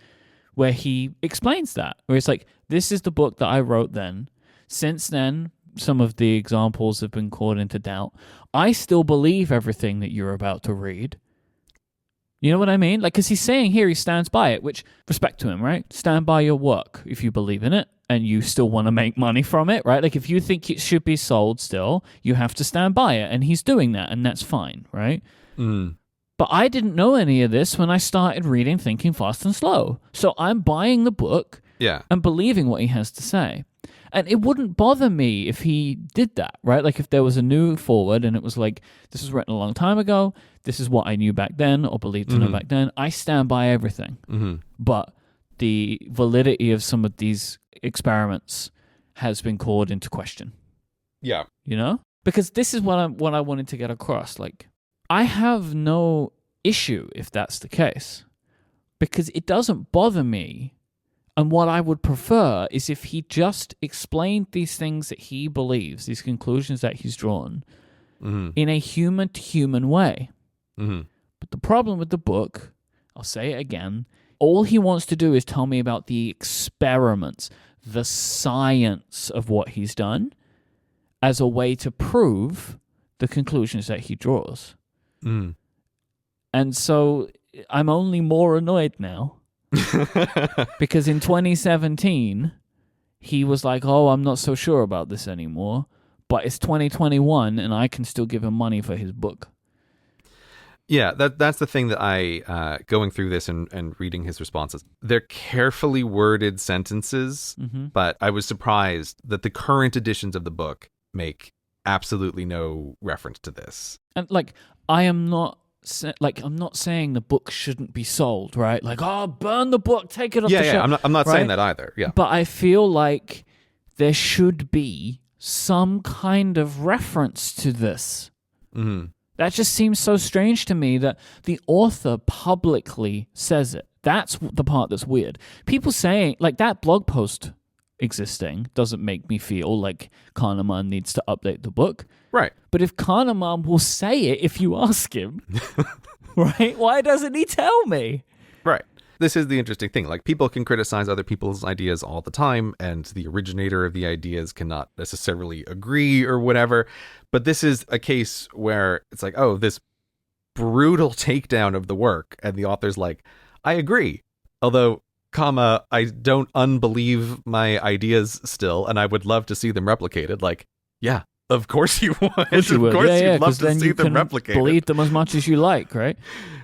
where he explains that? Where it's like, this is the book that I wrote then. Since then, some of the examples have been called into doubt. I still believe everything that you're about to read. You know what I mean? Like, because he's saying here he stands by it, which, respect to him, right? Stand by your work if you believe in it and you still want to make money from it, right? Like, if you think it should be sold still, you have to stand by it. And he's doing that, and that's fine, right? But I didn't know any of this when I started reading Thinking Fast and Slow. So I'm buying the book and believing what he has to say. And it wouldn't bother me if he did that, right? Like if there was a new forward and it was like, this was written a long time ago, this is what I knew back then or believed to know back then, I stand by everything. But the validity of some of these experiments has been called into question. Yeah. You know? Because this is what I wanted to get across. Like, I have no issue if that's the case. Because it doesn't bother me. And what I would prefer is if he just explained these things that he believes, these conclusions that he's drawn, in a human-to-human way. But the problem with the book, I'll say it again, all he wants to do is tell me about the experiments, the science of what he's done, as a way to prove the conclusions that he draws. And so I'm only more annoyed now. Because in 2017 he was like, oh, I'm not so sure about this anymore, but it's 2021 and I can still give him money for his book. Yeah, that's the thing that I going through this and reading his responses, they're carefully worded sentences, but I was surprised that the current editions of the book make absolutely no reference to this. And like, I'm not saying the book shouldn't be sold, right? Like, oh, burn the book, take it off the shelf. I'm not right? saying that either. Yeah. But I feel like there should be some kind of reference to this. That just seems so strange to me that the author publicly says it. That's the part that's weird. People saying, like, that blog post existing doesn't make me feel like Kahneman needs to update the book. Right. But if Kahneman will say it if you ask him, right? Why doesn't he tell me? Right. This is the interesting thing. Like, people can criticize other people's ideas all the time, and the originator of the ideas cannot necessarily agree or whatever. But this is a case where it's like, oh, this brutal takedown of the work, and the author's like, I agree. Although, I don't unbelieve my ideas still, and I would love to see them replicated. Like, yeah, of course you would. Of course you'd love to see them replicated. Believe them as much as you like, right?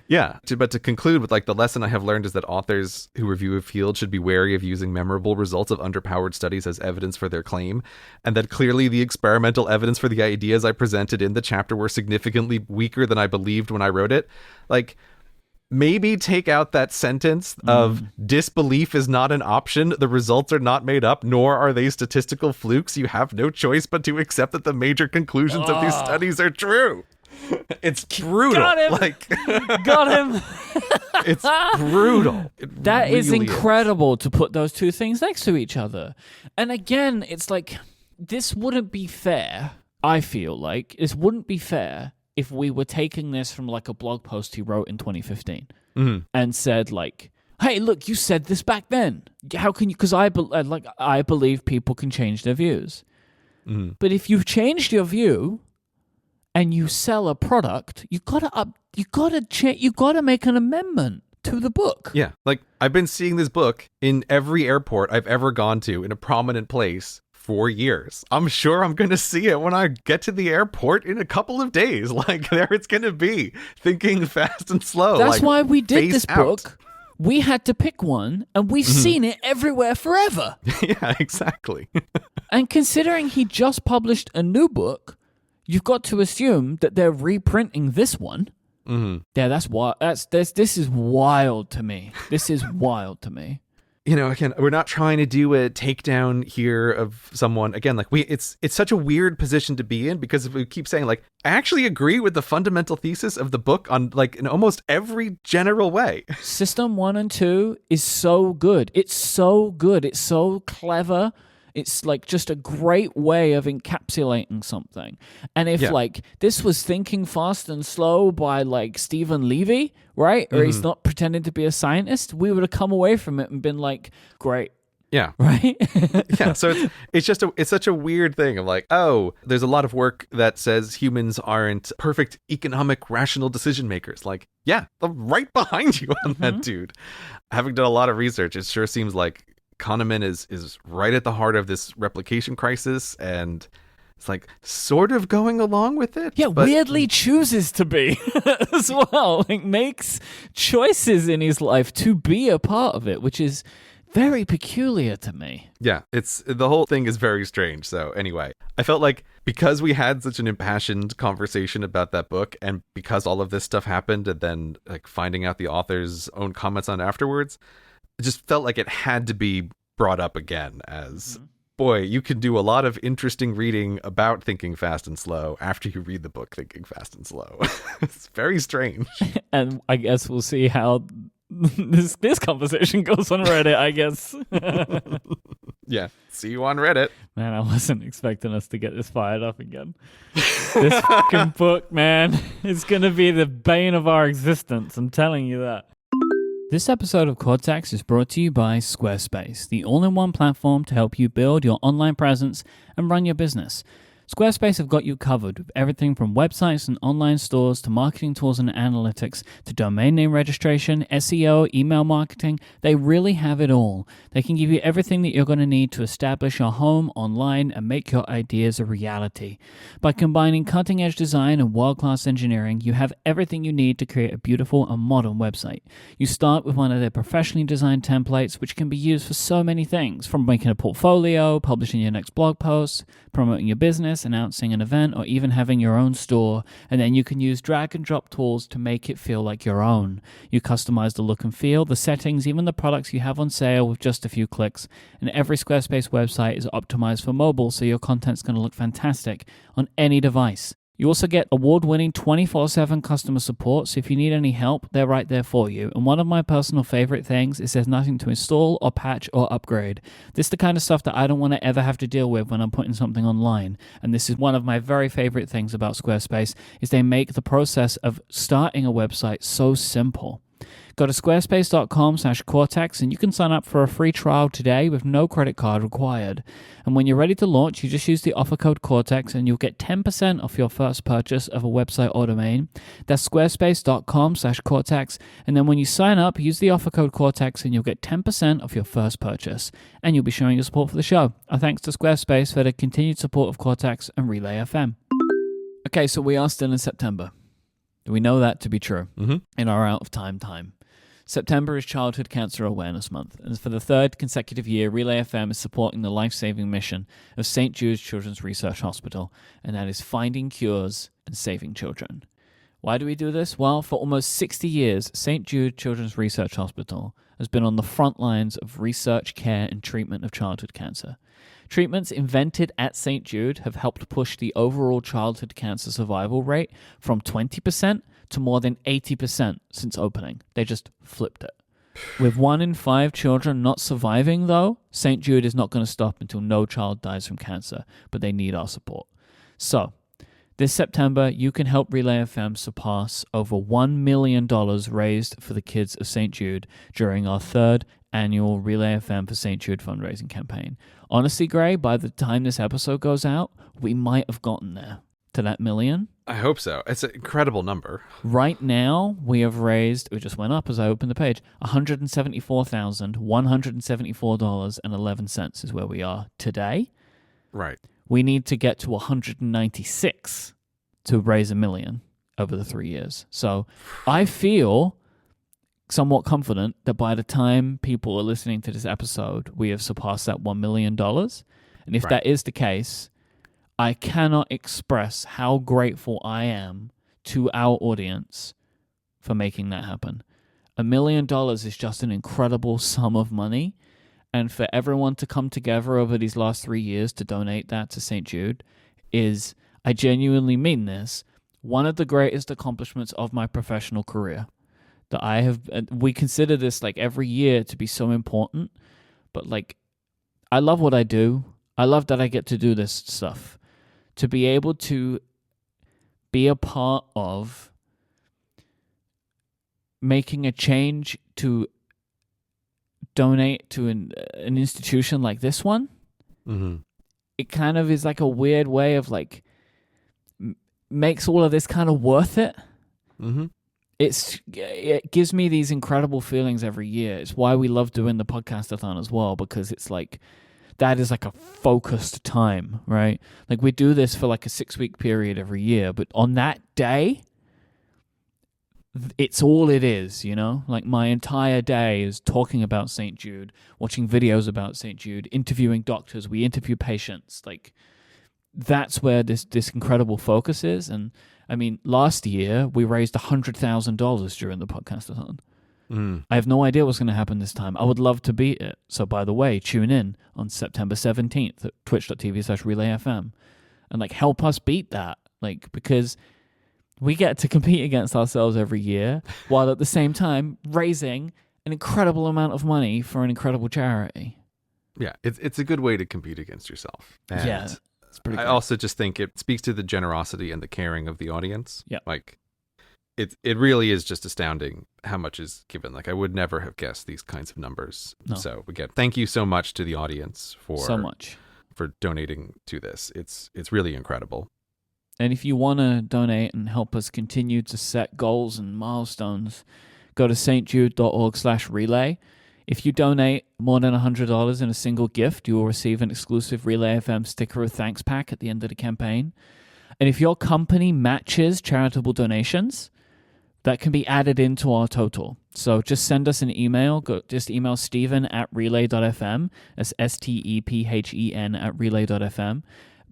Yeah, but to conclude with like the lesson I have learned is that authors who review a field should be wary of using memorable results of underpowered studies as evidence for their claim, and that clearly the experimental evidence for the ideas I presented in the chapter were significantly weaker than I believed when I wrote it. Like, maybe take out that sentence of disbelief is not an option, the results are not made up, nor are they statistical flukes. You have no choice but to accept that the major conclusions of these studies are true. It's brutal. Got him. Like, got him. It's brutal. That really is incredible to put those two things next to each other. And again, it's like, this wouldn't be fair. I feel like this wouldn't be fair if we were taking this from like a blog post he wrote in 2015 and said like, hey, look, you said this back then. How can you? Because I believe people can change their views. But if you've changed your view and you sell a product, you gotta make an amendment to the book. Yeah, like I've been seeing this book in every airport I've ever gone to in a prominent place for years. I'm sure I'm going to see it when I get to the airport in a couple of days. Like, there it's going to be. Thinking Fast and Slow. That's why we did this out. book. We had to pick one, and we've seen it everywhere forever. Yeah, exactly. And considering he just published a new book, you've got to assume that they're reprinting this one. Yeah, that's wild. This is wild to me. This is wild to me. You know, again, we're not trying to do a takedown here of someone. Again, like it's such a weird position to be in, because we keep saying like, I actually agree with the fundamental thesis of the book on like in almost every general way. System 1 and 2 is so good. It's so good. It's so clever. It's like just a great way of encapsulating something. And if like this was Thinking Fast and Slow by like Stephen Levy, right? Or he's not pretending to be a scientist, we would have come away from it and been like, great. Yeah. Right? Yeah. So it's such a weird thing of like, oh, there's a lot of work that says humans aren't perfect economic rational decision makers. Like, yeah, I'm right behind you on that, dude. Having done a lot of research, it sure seems like Kahneman is right at the heart of this replication crisis, and it's like sort of going along with it. Yeah, but weirdly chooses to be as well. Like makes choices in his life to be a part of it, which is very peculiar to me. Yeah, the whole thing is very strange. So anyway, I felt like because we had such an impassioned conversation about that book, and because all of this stuff happened, and then like finding out the author's own comments on it afterwards, it just felt like it had to be brought up again as, boy, you can do a lot of interesting reading about Thinking Fast and Slow after you read the book Thinking Fast and Slow. It's very strange. And I guess we'll see how this conversation goes on Reddit, I guess. Yeah, see you on Reddit. Man, I wasn't expecting us to get this fired up again. This fucking book, man, it's going to be the bane of our existence. I'm telling you that. This episode of Cortex is brought to you by Squarespace, the all-in-one platform to help you build your online presence and run your business. Squarespace have got you covered with everything from websites and online stores to marketing tools and analytics to domain name registration, SEO, email marketing. They really have it all. They can give you everything that you're going to need to establish your home online and make your ideas a reality. By combining cutting-edge design and world-class engineering, you have everything you need to create a beautiful and modern website. You start with one of their professionally designed templates, which can be used for so many things, from making a portfolio, publishing your next blog post, promoting your business, announcing an event, or even having your own store. And then you can use drag and drop tools to make it feel like your own. You customize the look and feel, the settings, even the products you have on sale with just a few clicks. And every Squarespace website is optimized for mobile, so your content's going to look fantastic on any device. You also get award-winning 24/7 customer support, so if you need any help, they're right there for you. And one of my personal favorite things is there's nothing to install or patch or upgrade. This is the kind of stuff that I don't want to ever have to deal with when I'm putting something online. And this is one of my very favorite things about Squarespace, is they make the process of starting a website so simple. Go to squarespace.com/Cortex and you can sign up for a free trial today with no credit card required. And when you're ready to launch, you just use the offer code Cortex and you'll get 10% off your first purchase of a website or domain. That's squarespace.com/Cortex. And then when you sign up, use the offer code Cortex and you'll get 10% off your first purchase. And you'll be showing your support for the show. Our thanks to Squarespace for the continued support of Cortex and Relay FM. Okay, so we are still in September. We know that to be true Mm-hmm. in our out of time. September is Childhood Cancer Awareness Month, and for the third consecutive year, Relay FM is supporting the life-saving mission of St. Jude's Children's Research Hospital, and that is finding cures and saving children. Why do we do this? Well, for almost 60 years, St. Jude Children's Research Hospital has been on the front lines of research, care, and treatment of childhood cancer. Treatments invented at St. Jude have helped push the overall childhood cancer survival rate from 20% to more than 80% since opening. They just flipped it. With 1 in 5 children not surviving, though, St. Jude is not going to stop until no child dies from cancer, but they need our support. So, this September, you can help Relay FM surpass over $1 million raised for the kids of St. Jude during our 3rd annual Relay FM for St. Jude fundraising campaign. Honestly, Gray, by the time this episode goes out, we might have gotten there to that million. I hope so. It's an incredible number. Right now, we have raised, it just went up as I opened the page, $174,174.11 is where we are today. Right. We need to get to 196 to raise $1 million over the 3 years. So I feel somewhat confident that by the time people are listening to this episode, we have surpassed that $1 million. And if that is the case, I cannot express how grateful I am to our audience for making that happen. $1 million is just an incredible sum of money. And for everyone to come together over these last 3 years to donate that to St. Jude is, I genuinely mean this, one of the greatest accomplishments of my professional career. That I have, we consider this like every year to be so important, but like, I love what I do. I love that I get to do this stuff. To be able to be a part of making a change to donate to an institution like this one, it kind of is like a weird way of like, makes all of this kind of worth it. It gives me these incredible feelings every year. It's why we love doing the podcast-a-thon as well, because it's like, that is like a focused time, right? Like we do this for like a 6-week period every year, but on that day, it's all it is, you know? Like my entire day is talking about St. Jude, watching videos about St. Jude, interviewing doctors, we interview patients. Like that's where this incredible focus is. And I mean, last year we raised $100,000 during the podcast-a-thon. I have no idea what's going to happen this time. I would love to beat it. So by the way, tune in on September 17th at twitch.tv/RelayFM and like help us beat that. Like, because we get to compete against ourselves every year while at the same time raising an incredible amount of money for an incredible charity. Yeah, it's a good way to compete against yourself. And yeah, it's pretty I great. also just think it speaks to the generosity and the caring of the audience. Yeah. Like, it really is just astounding how much is given. Like, I would never have guessed these kinds of numbers. No. So, again, thank you so much to the audience for donating to this. It's really incredible. And if you want to donate and help us continue to set goals and milestones, go to stjude.org/relay. If you donate more than $100 in a single gift, you will receive an exclusive Relay FM sticker of thanks pack at the end of the campaign. And if your company matches charitable donations, that can be added into our total. So just send us an email. Just email Stephen@relay.fm. That's STEPHEN@relay.fm.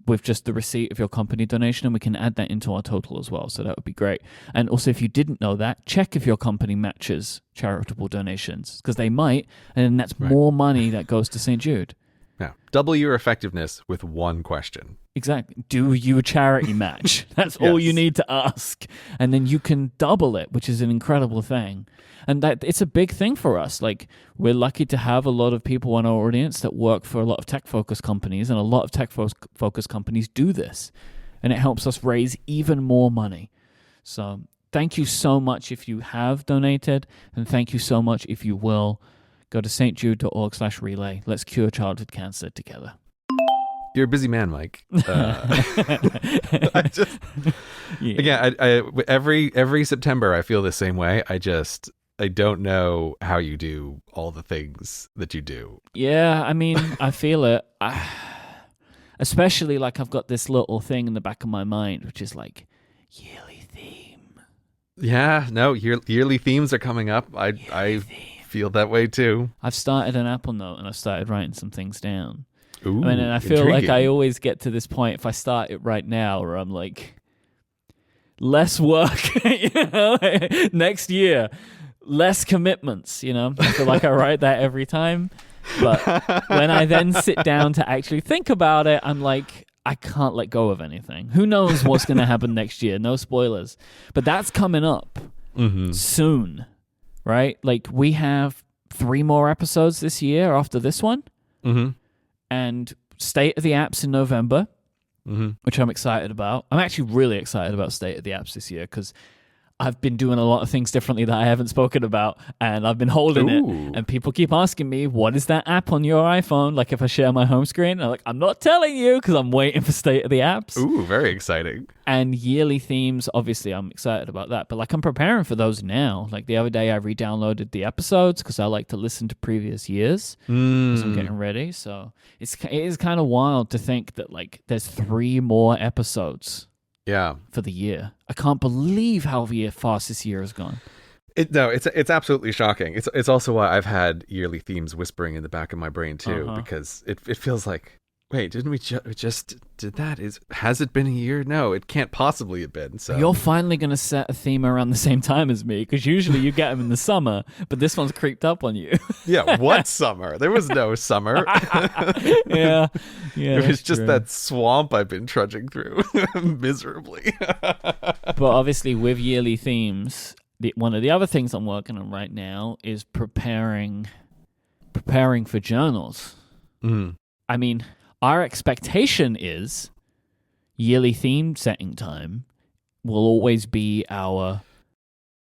With just the receipt of your company donation, and we can add that into our total as well. So that would be great. And also, if you didn't know that, check if your company matches charitable donations, because they might, and then that's more money that goes to St. Jude. Yeah. Double your effectiveness with one question. Exactly. Do you a charity match? That's all you need to ask. And then you can double it, which is an incredible thing. And that it's a big thing for us. Like, we're lucky to have a lot of people in our audience that work for a lot of tech-focused companies, and a lot of tech-focused companies do this. And it helps us raise even more money. So thank you so much if you have donated, and thank you so much if you will. Go to stjude.org/relay. Let's cure childhood cancer together. You're a busy man, Myke. Every September I feel the same way. I don't know how you do all the things that you do. Yeah, I mean, I feel it. Especially like I've got this little thing in the back of my mind, which is like yearly theme. Yeah, no, yearly themes are coming up. I feel that way too. I've started an Apple Note and I've started writing some things down. Ooh, I mean, and I feel like intriguing. I always get to this point if I start it right now where I'm like, less work, next year, less commitments, I feel like I write that every time. But when I then sit down to actually think about it, I'm like, I can't let go of anything. Who knows what's going to happen next year? No spoilers. But that's coming up soon, right? Like, we have 3 more episodes this year after this one. And State of the Apps in November, which I'm excited about. I'm actually really excited about State of the Apps this year because I've been doing a lot of things differently that I haven't spoken about, and I've been holding it. And people keep asking me, what is that app on your iPhone? Like, if I share my home screen, I'm like, I'm not telling you because I'm waiting for State of the Apps. Ooh, very exciting. And yearly themes, obviously, I'm excited about that. But, like, I'm preparing for those now. Like, the other day, I re-downloaded the episodes because I like to listen to previous years because I'm getting ready. So it is kind of wild to think that, like, there's 3 more episodes. Yeah, for the year. I can't believe how fast this year has gone. It's absolutely shocking. It's also why I've had yearly themes whispering in the back of my brain too, because it feels like, wait, didn't we just did that? Has it been a year? No, it can't possibly have been. So you're finally going to set a theme around the same time as me, because usually you get them in the summer, but this one's creeped up on you. Yeah, what summer? There was no summer. Yeah, it was just that swamp I've been trudging through miserably. But obviously, with yearly themes, one of the other things I'm working on right now is preparing for journals. I mean, our expectation is yearly theme setting time will always be our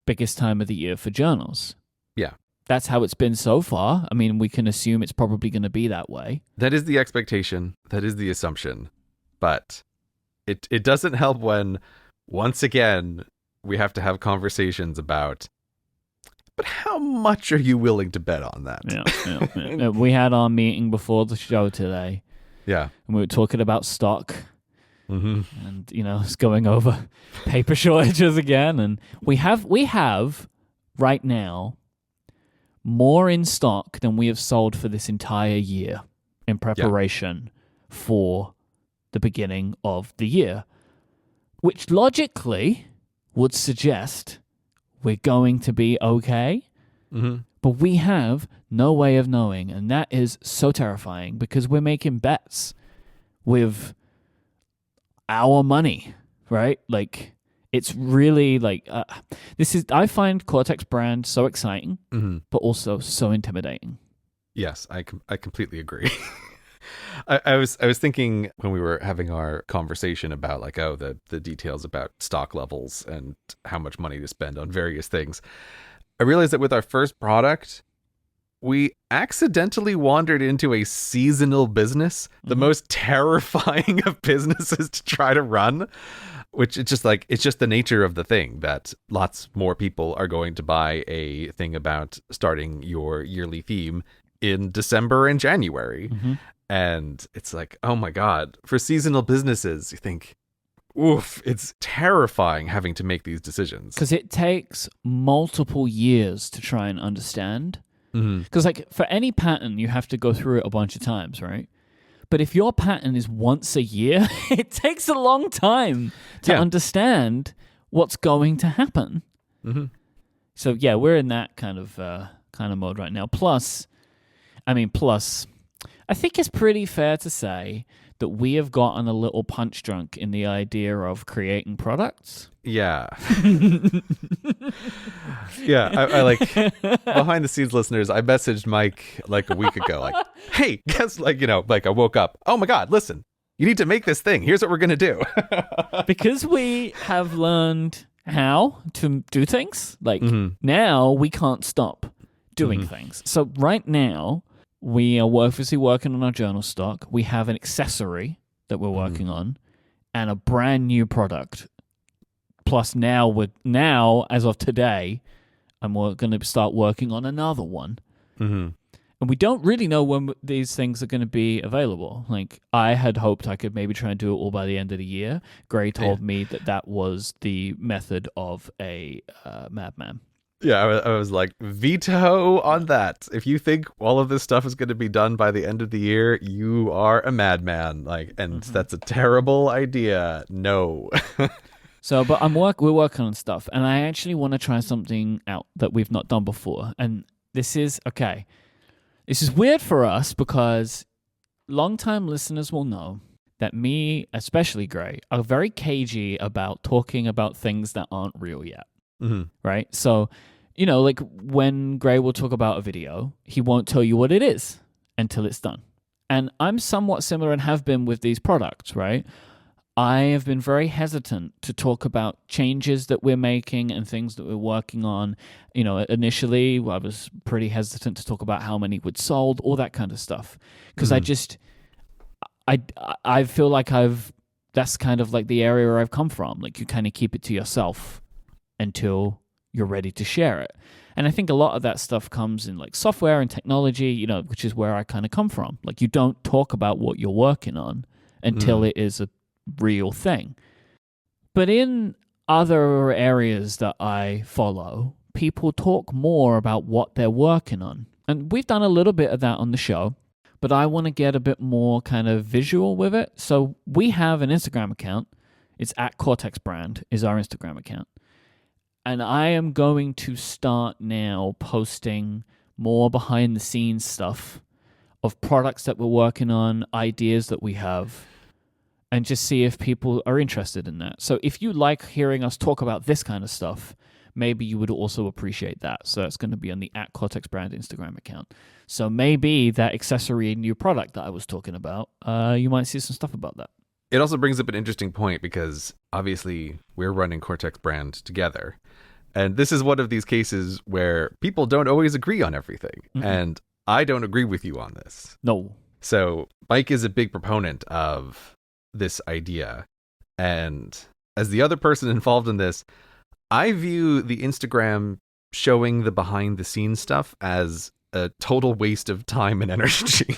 biggest time of the year for journals. Yeah. That's how it's been so far. I mean, we can assume it's probably going to be that way. That is the expectation. That is the assumption. But it doesn't help when, once again, we have to have conversations about, but how much are you willing to bet on that? Yeah. We had our meeting before the show today. Yeah. And we were talking about stock. And, it's going over paper shortages again. And we have right now more in stock than we have sold for this entire year in preparation for the beginning of the year, which logically would suggest we're going to be okay. But we have no way of knowing, and that is so terrifying because we're making bets with our money, right? Like, it's really like I find Cortex brand so exciting, but also so intimidating. Yes, I completely agree. I was thinking when we were having our conversation about like, the details about stock levels and how much money to spend on various things. I realized that with our first product, we accidentally wandered into a seasonal business, the most terrifying of businesses to try to run, which it's just the nature of the thing that lots more people are going to buy a thing about starting your yearly theme in December and January. And it's like, oh my God, for seasonal businesses, you think, oof, it's terrifying having to make these decisions. Because it takes multiple years to try and understand. Because like for any pattern, you have to go through it a bunch of times, right? But if your pattern is once a year, it takes a long time to understand what's going to happen. So yeah, we're in that kind of mode right now. Plus, I think it's pretty fair to say that we have gotten a little punch drunk in the idea of creating products. Yeah. I like, behind the scenes listeners, I messaged Myke like a week ago, like, hey, guess, like, like I woke up. Oh my God, listen, you need to make this thing. Here's what we're going to do. Because we have learned how to do things, like now we can't stop doing things. So right now, we are obviously working on our journal stock. We have an accessory that we're working on and a brand new product. Plus now, as of today, I'm going to start working on another one. And And we don't really know when these things are going to be available. Like, I had hoped I could maybe try and do it all by the end of the year. Gray told me that was the method of a madman. Yeah, I was like, veto on that. If you think all of this stuff is going to be done by the end of the year, you are a madman. Like, and that's a terrible idea. No. So, but we're working on stuff, and I actually want to try something out that we've not done before. And this is okay. This is weird for us because long-time listeners will know that me, especially Gray, are very cagey about talking about things that aren't real yet, right? So, like when Gray will talk about a video, he won't tell you what it is until it's done. And I'm somewhat similar and have been with these products, right? I have been very hesitant to talk about changes that we're making and things that we're working on. Initially, I was pretty hesitant to talk about how many we'd sold, all that kind of stuff. Because I feel like that's kind of like the area where I've come from. Like, you kind of keep it to yourself until you're ready to share it. And I think a lot of that stuff comes in like software and technology, which is where I kind of come from. Like, you don't talk about what you're working on until it is a real thing. But in other areas that I follow, people talk more about what they're working on. And we've done a little bit of that on the show, but I want to get a bit more kind of visual with it. So we have an Instagram account. It's at Cortex Brand is our Instagram account. And I am going to start now posting more behind the scenes stuff of products that we're working on, ideas that we have, and just see if people are interested in that. So if you like hearing us talk about this kind of stuff, maybe you would also appreciate that. So it's going to be on the at Cortex Brand Instagram account. So maybe that accessory new product that I was talking about, you might see some stuff about that. It also brings up an interesting point because obviously we're running Cortex Brand together. And this is one of these cases where people don't always agree on everything. And I don't agree with you on this. No. So Myke is a big proponent of this idea. And as the other person involved in this, I view the Instagram showing the behind the scenes stuff as a total waste of time and energy.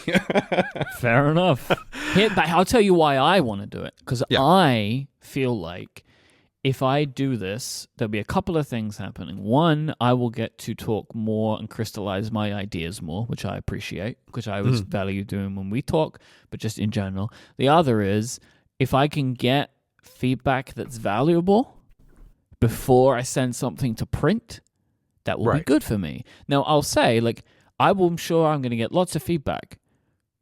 Fair enough. But I'll tell you why I want to do it. Because I feel like if I do this, there'll be a couple of things happening. One, I will get to talk more and crystallize my ideas more, which I appreciate, which I always value doing when we talk, but just in general. The other is, if I can get feedback that's valuable before I send something to print, that will be good for me. Now, I'll say, I'm sure I'm going to get lots of feedback,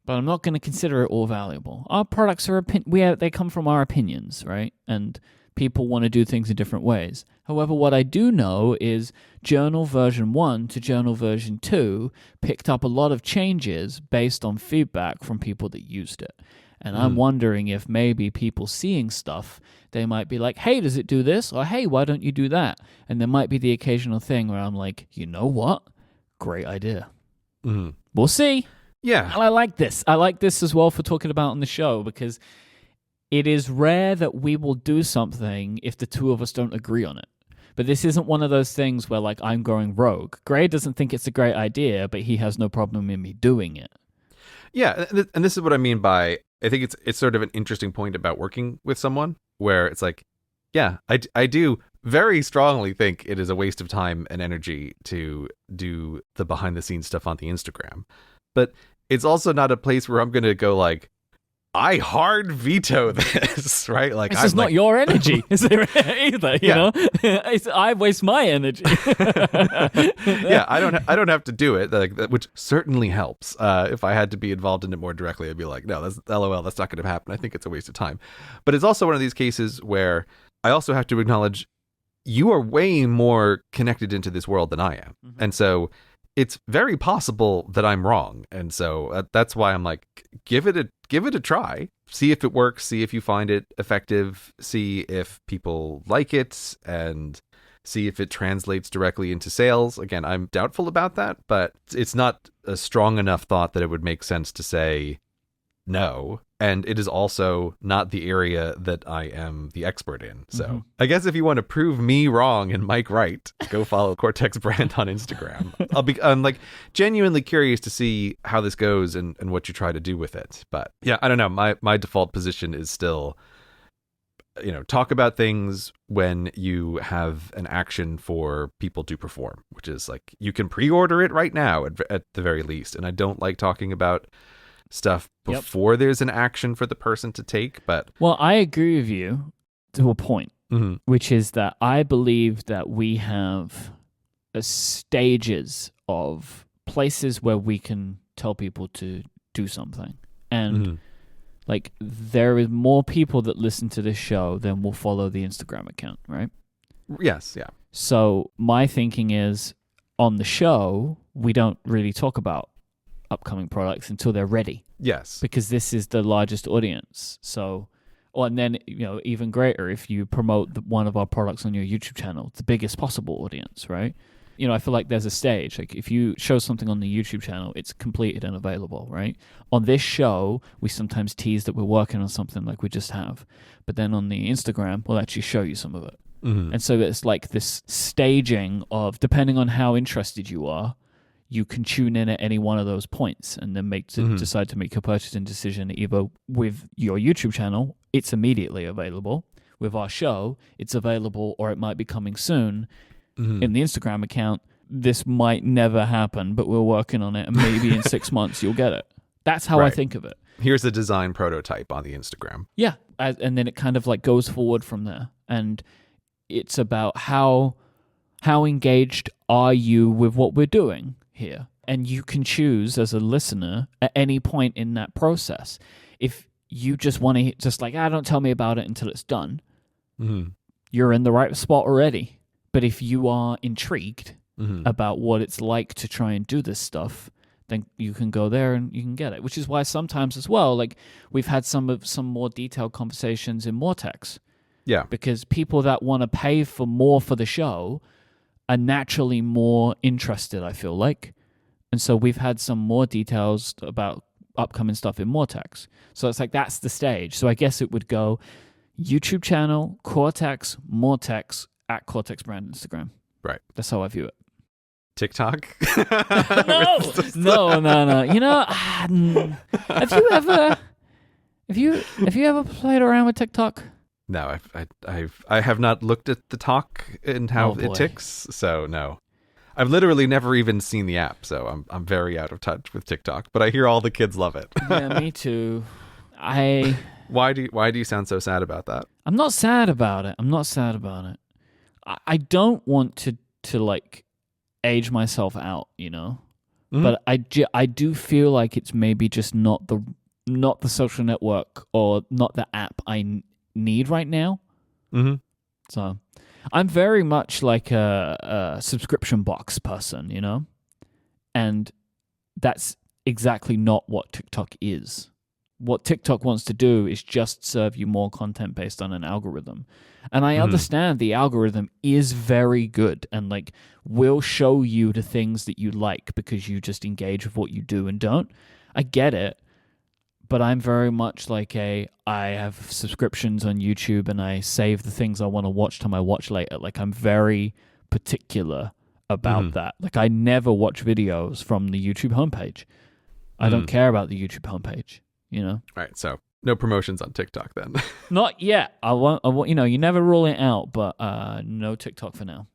but I'm not going to consider it all valuable. Our products they come from our opinions, right? And people want to do things in different ways. However, what I do know is journal version 1 to journal version 2 picked up a lot of changes based on feedback from people that used it. And I'm wondering if maybe people seeing stuff, they might be like, hey, does it do this? Or, hey, why don't you do that? And there might be the occasional thing where I'm like, you know what? Great idea. We'll see. Yeah. And I like this. I like this as well for talking about on the show, because it is rare that we will do something if the two of us don't agree on it. But this isn't one of those things where I'm going rogue. Gray doesn't think it's a great idea, but he has no problem in me doing it. Yeah, and this is what I mean by, I think it's sort of an interesting point about working with someone where it's like, yeah, I do very strongly think it is a waste of time and energy to do the behind the scenes stuff on the Instagram. But it's also not a place where I'm going to go I hard veto this, right? This is not your energy, is it either? You know, I waste my energy. Yeah, I don't have to do it, which certainly helps. If I had to be involved in it more directly, I'd be like, no, that's LOL, that's not going to happen. I think it's a waste of time. But it's also one of these cases where I also have to acknowledge you are way more connected into this world than I am, and so it's very possible that I'm wrong. And so that's why I'm like, give it a try, see if it works, see if you find it effective, see if people like it, and see if it translates directly into sales. Again, I'm doubtful about that, but it's not a strong enough thought that it would make sense to say, know. And it is also not the area that I am the expert in. So I guess if you want to prove me wrong and Myke right, go follow Cortex Brand on Instagram. I'm like genuinely curious to see how this goes and what you try to do with it. But yeah, I don't know. My default position is still, talk about things when you have an action for people to perform, which is like you can pre-order it right now at the very least. And I don't like talking about stuff before there's an action for the person to take. But well, I agree with you to a point, which is that I believe that we have stages of places where we can tell people to do something. And like there is more people that listen to this show than will follow the Instagram account, right? Yes, yeah. So my thinking is on the show, we don't really talk about upcoming products until they're ready. Yes. Because this is the largest audience. So, and then, even greater if you promote one of our products on your YouTube channel, the biggest possible audience, right? I feel like there's a stage. Like if you show something on the YouTube channel, it's completed and available, right? On this show, we sometimes tease that we're working on something like we just have. But then on the Instagram, we'll actually show you some of it. And so it's like this staging of, depending on how interested you are, you can tune in at any one of those points and then decide to make your purchasing decision. Either with your YouTube channel, it's immediately available. With our show, it's available, or it might be coming soon. In the Instagram account, this might never happen, but we're working on it, and maybe in 6 months you'll get it. That's how I think of it. Here's a design prototype on the Instagram. Yeah, and then it kind of like goes forward from there. And it's about how engaged are you with what we're doing here. And you can choose as a listener at any point in that process. If you just want to don't tell me about it until it's done, you're in the right spot already. But if you are intrigued about what it's like to try and do this stuff, then you can go there and you can get it. Which is why sometimes as well, like we've had some more detailed conversations in Vortex. Yeah. Because people that want to pay for more for the show are naturally more interested, I feel like. And so we've had some more details about upcoming stuff in Vortex. So it's like that's the stage. So I guess it would go YouTube channel, Cortex, Mortex, at Cortex Brand Instagram. Right. That's how I view it. TikTok? No. Have you ever played around with TikTok? No, I have not looked at the talk and how it ticks, so no. I've literally never even seen the app, so I'm very out of touch with TikTok. But I hear all the kids love it. Yeah, me too. Why do you sound so sad about that? I'm not sad about it. I don't want to like age myself out, But I do feel like it's maybe just not the social network or not the app I need right now. So I'm very much like a subscription box person, and that's exactly not what TikTok is. What TikTok wants to do is just serve you more content based on an algorithm. And I understand the algorithm is very good and like will show you the things that you like because you just engage with what you do and don't. I get it. But I'm very much like I have subscriptions on YouTube and I save the things I want to watch to my watch later. Like I'm very particular about that. Like I never watch videos from the YouTube homepage. I don't care about the YouTube homepage, Right. So no promotions on TikTok then. Not yet. I won't, you never rule it out, but no TikTok for now.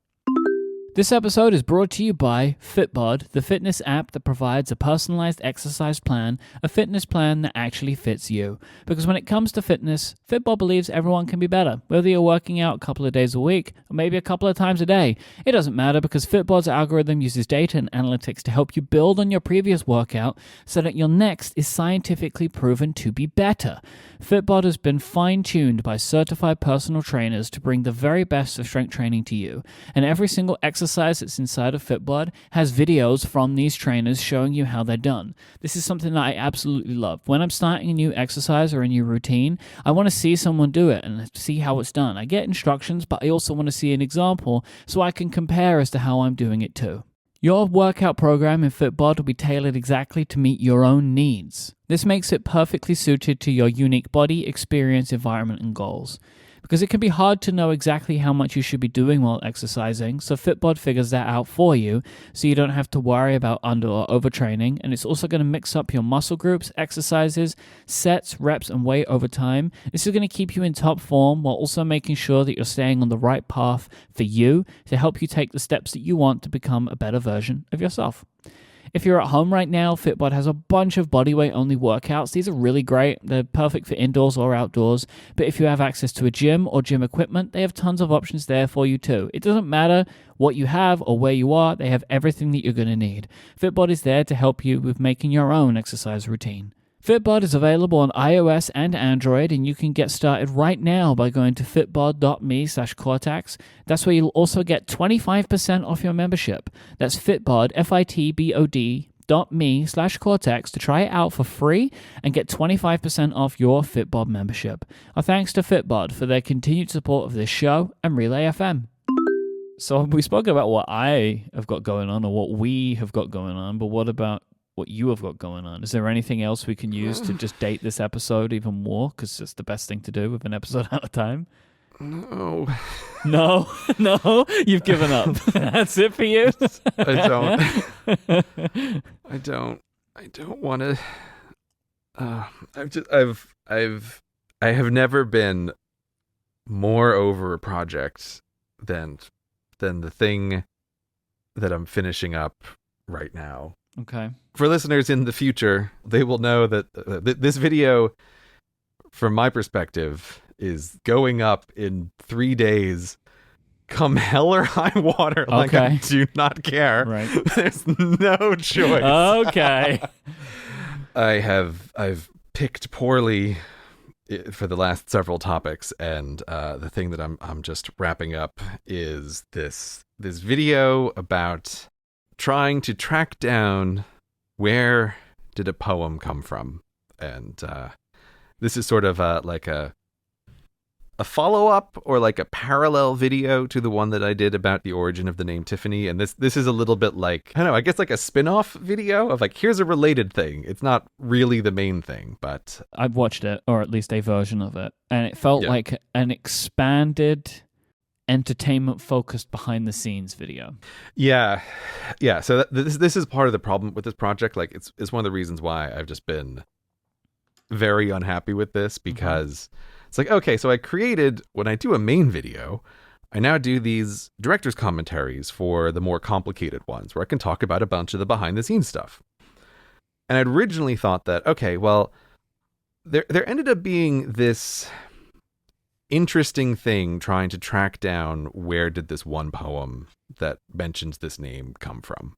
This episode is brought to you by Fitbod, the fitness app that provides a personalized exercise plan, a fitness plan that actually fits you. Because when it comes to fitness, Fitbod believes everyone can be better. Whether you're working out a couple of days a week, or maybe a couple of times a day, it doesn't matter because Fitbod's algorithm uses data and analytics to help you build on your previous workout so that your next is scientifically proven to be better. Fitbod has been fine-tuned by certified personal trainers to bring the very best of strength training to you. And every single exercise that's inside of Fitbod has videos from these trainers showing you how they're done. This is something that I absolutely love. When I'm starting a new exercise or a new routine, I want to see someone do it and see how it's done. I get instructions, but I also want to see an example so I can compare as to how I'm doing it too. Your workout program in Fitbod will be tailored exactly to meet your own needs. This makes it perfectly suited to your unique body, experience, environment, and goals. Because it can be hard to know exactly how much you should be doing while exercising, so Fitbod figures that out for you, so you don't have to worry about under or overtraining, and it's also going to mix up your muscle groups, exercises, sets, reps, and weight over time. This is going to keep you in top form while also making sure that you're staying on the right path for you to help you take the steps that you want to become a better version of yourself. If you're at home right now, Fitbod has a bunch of bodyweight only workouts. These are really great. They're perfect for indoors or outdoors. But if you have access to a gym or gym equipment, they have tons of options there for you too. It doesn't matter what you have or where you are, they have everything that you're going to need. Fitbod is there to help you with making your own exercise routine. Fitbod is available on iOS and Android, and you can get started right now by going to fitbod.me/Cortex. That's where you'll also get 25% off your membership. That's Fitbod, fitbod.me/Cortex to try it out for free and get 25% off your Fitbod membership. Our thanks to Fitbod for their continued support of this show and Relay FM. So we spoke about what I have got going on or what we have got going on, but what about what you have got going on? Is there anything else we can use to just date this episode even more? Because it's the best thing to do with an episode at a time. No. No, you've given up. That's it for you. I don't want to. I have never been more over a project than the thing that I'm finishing up right now. Okay. For listeners in the future, they will know that this video, from my perspective, is going up in 3 days. Come hell or high water, like I do not care. Right. There's no choice. Okay. I've picked poorly for the last several topics, and the thing that I'm just wrapping up is this video about trying to track down where did a poem come from, and this is sort of like a follow-up or like a parallel video to the one that I did about the origin of the name Tiffany, and this is a little bit like, I don't know, I guess like a spin-off video of like, here's a related thing. It's not really the main thing, but I've watched it, or at least a version of it, and it felt like an expanded entertainment-focused behind-the-scenes video. Yeah. So this is part of the problem with this project. Like, it's one of the reasons why I've just been very unhappy with this, because it's like, okay, so I created, when I do a main video, I now do these director's commentaries for the more complicated ones, where I can talk about a bunch of the behind-the-scenes stuff. And I'd originally thought that, okay, well, there ended up being this interesting thing trying to track down where did this one poem that mentions this name come from.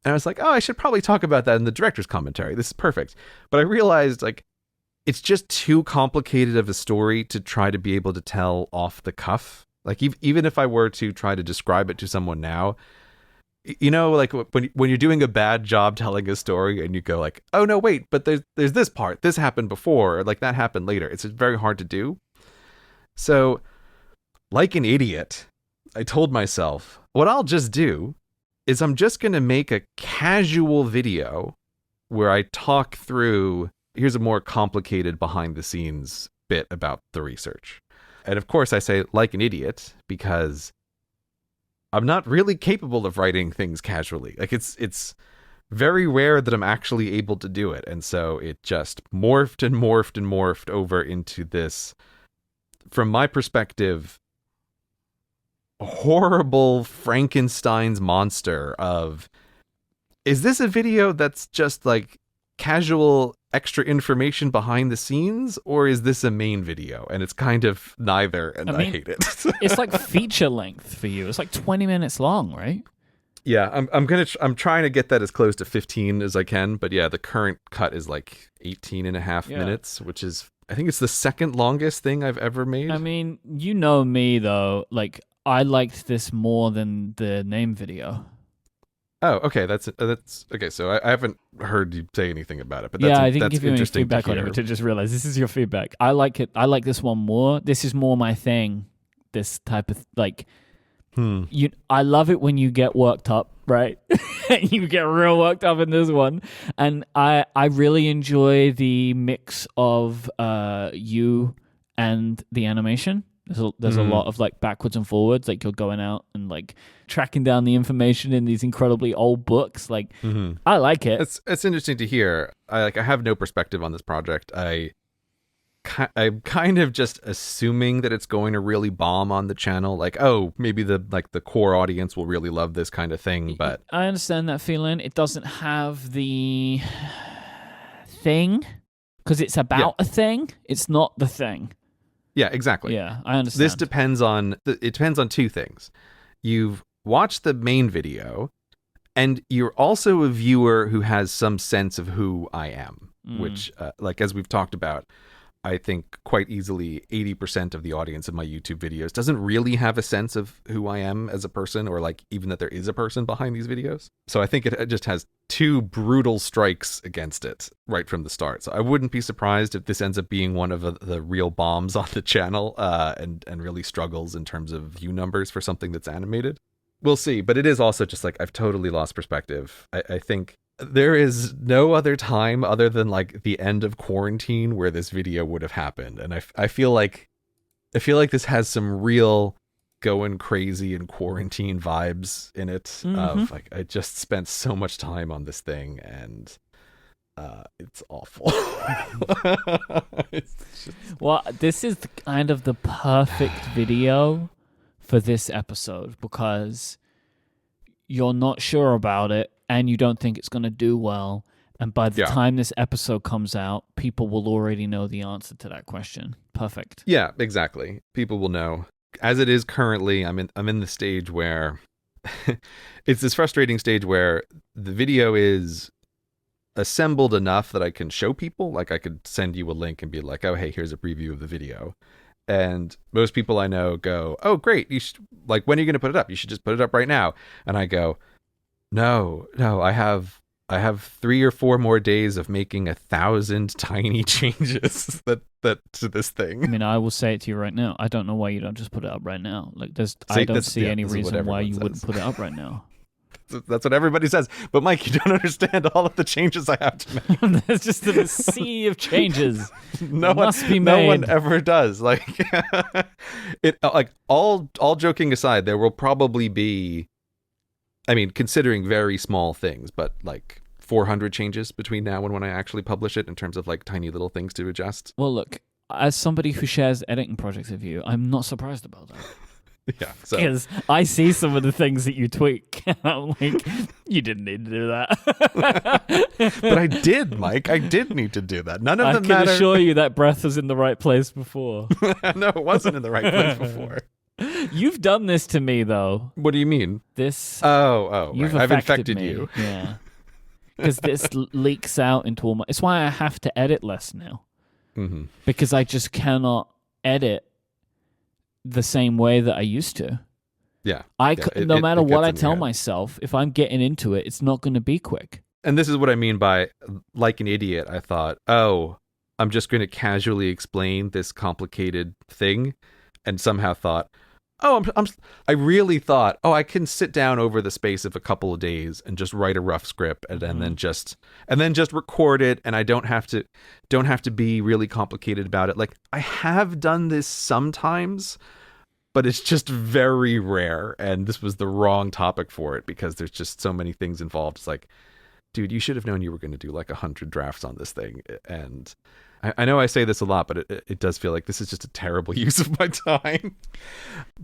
And I was like, oh, I should probably talk about that in the director's commentary. This is perfect. But I realized, like, it's just too complicated of a story to try to be able to tell off the cuff. Like, even if I were to try to describe it to someone now, you know, like when you're doing a bad job telling a story and you go like, oh no, wait, but there's this part, this happened before, or like that happened later. It's very hard to do. So, like an idiot, I told myself, what I'll just do is I'm just going to make a casual video where I talk through, here's a more complicated behind the scenes bit about the research. And of course I say like an idiot because I'm not really capable of writing things casually. Like it's very rare that I'm actually able to do it. And so it just morphed and morphed and morphed over into this, from my perspective, horrible Frankenstein's monster of, is this a video that's just like casual extra information behind the scenes, or is this a main video? And it's kind of neither, and I hate it. It's like feature length for you. It's like 20 minutes long, right? Yeah, I'm trying to get that as close to 15 as I can, but yeah, the current cut is like 18 and a half minutes, which is, I think it's the second longest thing I've ever made. I mean, you know me though, like I liked this more than the name video. Oh, okay. That's okay. So I haven't heard you say anything about it, but that's, I didn't that's give you any feedback to on it, but to just realize this is your feedback. I like it. I like this one more. This is more my thing. This type of like, I love it when you get worked up right? You get real worked up in this one. And I really enjoy the mix of you and the animation. There's a lot of like backwards and forwards, like you're going out and like tracking down the information in these incredibly old books. Like I like it. It's interesting to hear. I have no perspective on this project. I'm kind of just assuming that it's going to really bomb on the channel. Like, oh, maybe the core audience will really love this kind of thing. But I understand that feeling. It doesn't have the thing because it's about a thing. It's not the thing. Yeah, exactly. Yeah, I understand. This depends on two things. You've watched the main video, and you're also a viewer who has some sense of who I am, which, like as we've talked about, I think quite easily 80% of the audience of my YouTube videos doesn't really have a sense of who I am as a person, or like even that there is a person behind these videos. So I think it just has two brutal strikes against it right from the start. So I wouldn't be surprised if this ends up being one of the real bombs on the channel, and really struggles in terms of view numbers for something that's animated. We'll see. But it is also just like I've totally lost perspective. I think there is no other time other than like the end of quarantine where this video would have happened. And I feel like this has some real going crazy in quarantine vibes in it. Of like, I just spent so much time on this thing, and it's awful. Well, this is kind of the perfect video for this episode because you're not sure about it and you don't think it's going to do well. And by the time this episode comes out, people will already know the answer to that question. Perfect. Yeah, exactly. People will know. As it is currently, I'm in the stage where it's this frustrating stage where the video is assembled enough that I can show people. Like I could send you a link and be like, oh, hey, here's a preview of the video. And most people I know go, oh, great. You should, like, when are you going to put it up? You should just put it up right now. And I go, no, I have 3 or 4 more days of making 1,000 tiny changes that to this thing. I mean, I will say it to you right now. I don't know why you don't just put it up right now. Like, I don't see any reason why you wouldn't put it up right now. That's what everybody says. But Myke, you don't understand all of the changes I have to make. There's just a sea of changes. No one ever does. Like it. Like all joking aside, there will probably be, I mean, considering very small things, but like 400 changes between now and when I actually publish it in terms of like tiny little things to adjust. Well, look, as somebody who shares editing projects with you, I'm not surprised about that. Yeah, because I see some of the things that you tweak. I'm like, you didn't need to do that. But I did, Myke. I did need to do that. None of them matter. I can assure you that breath was in the right place before. No, it wasn't in the right place before. You've done this to me, though. What do you mean? This. Oh, you've right. I've infected me. you. Yeah. Because this leaks out into all my. It's why I have to edit less now. Mm-hmm. Because I just cannot edit the same way that I used to. Yeah. No matter what I tell myself, if I'm getting into it, it's not going to be quick. And this is what I mean by, like an idiot, I thought, oh, I'm just going to casually explain this complicated thing, and somehow thought, oh, I really thought, oh, I can sit down over the space of a couple of days and just write a rough script and then just record it, and I don't have to be really complicated about it. Like, I have done this sometimes, but it's just very rare, and this was the wrong topic for it because there's just so many things involved. It's like, dude, you should have known you were going to do like 100 drafts on this thing. And I know I say this a lot, but it does feel like this is just a terrible use of my time.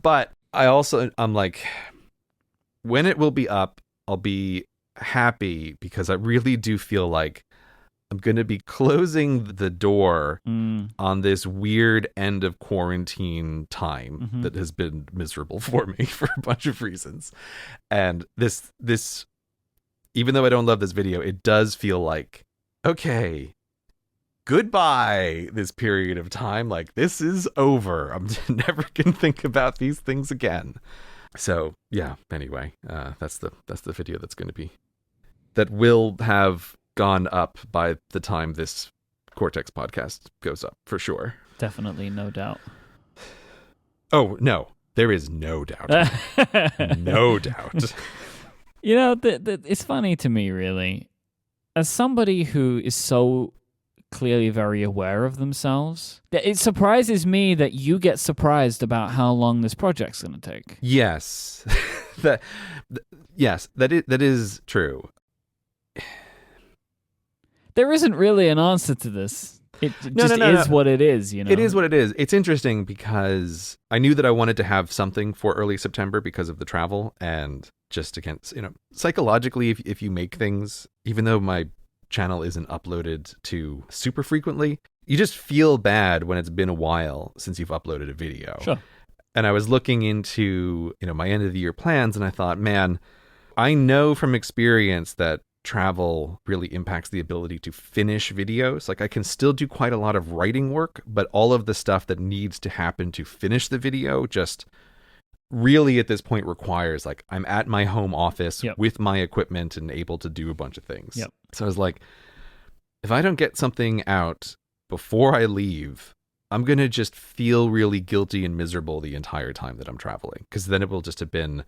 But I'm like, when it will be up, I'll be happy because I really do feel like I'm going to be closing the door on this weird end of quarantine time that has been miserable for me for a bunch of reasons. And this, even though I don't love this video, it does feel like, okay, goodbye, this period of time. Like, this is over. I'm never going to think about these things again. So, yeah, anyway, that's the video that will have gone up by the time this Cortex podcast goes up, for sure. Definitely, no doubt. Oh, no, there is no doubt. No doubt. It's funny to me, really. As somebody who is so clearly very aware of themselves, it surprises me that you get surprised about how long this project's going to take. Yes. that is true. There isn't really an answer to this. It just is what it is, It is what it is. It's interesting because I knew that I wanted to have something for early September because of the travel, and just against, psychologically, if you make things, even though my channel isn't uploaded to super frequently, you just feel bad when it's been a while since you've uploaded a video. Sure. And I was looking into, my end of the year plans, and I thought, man, I know from experience that travel really impacts the ability to finish videos. Like, I can still do quite a lot of writing work, but all of the stuff that needs to happen to finish the video just really at this point requires, like, I'm at my home office with my equipment and able to do a bunch of things. Yep. So I was like, if I don't get something out before I leave, I'm going to just feel really guilty and miserable the entire time that I'm traveling, because then it will just have been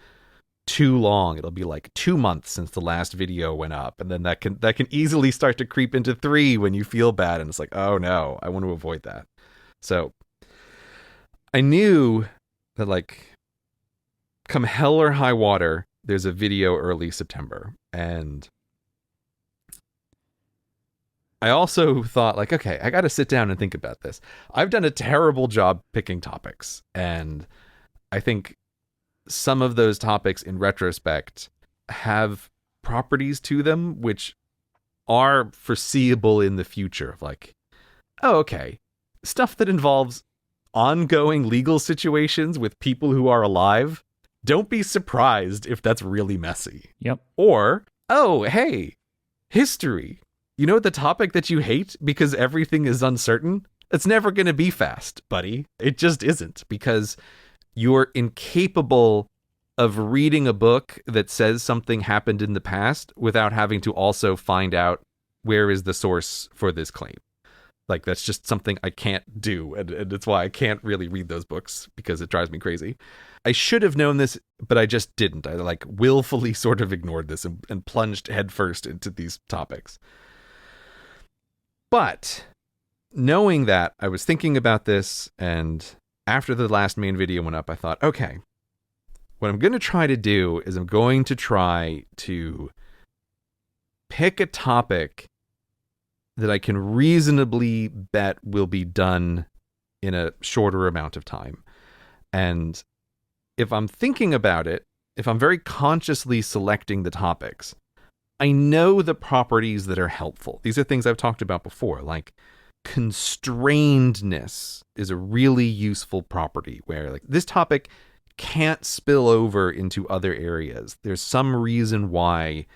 too long. It'll be like 2 months since the last video went up, and then that can easily start to creep into 3 when you feel bad, and it's like, oh no, I want to avoid that. So I knew that, like, come hell or high water, there's a video early September. And I also thought, like, okay, I got to sit down and think about this. I've done a terrible job picking topics, and I think some of those topics in retrospect have properties to them which are foreseeable in the future, of like, oh, okay, stuff that involves ongoing legal situations with people who are alive. Don't be surprised if that's really messy. Yep. Or, oh, hey, history. You know the topic that you hate because everything is uncertain? It's never going to be fast, buddy. It just isn't, because you're incapable of reading a book that says something happened in the past without having to also find out where is the source for this claim. Like, that's just something I can't do, and it's why I can't really read those books, because it drives me crazy. I should have known this, but I just didn't. I, like, willfully sort of ignored this and plunged headfirst into these topics. But knowing that, I was thinking about this, and after the last main video went up, I thought, okay, what I'm going to try to do is I'm going to try to pick a topic that I can reasonably bet will be done in a shorter amount of time. And if I'm thinking about it, if I'm very consciously selecting the topics, I know the properties that are helpful. These are things I've talked about before, like constrainedness is a really useful property where, like, this topic can't spill over into other areas. There's some reason why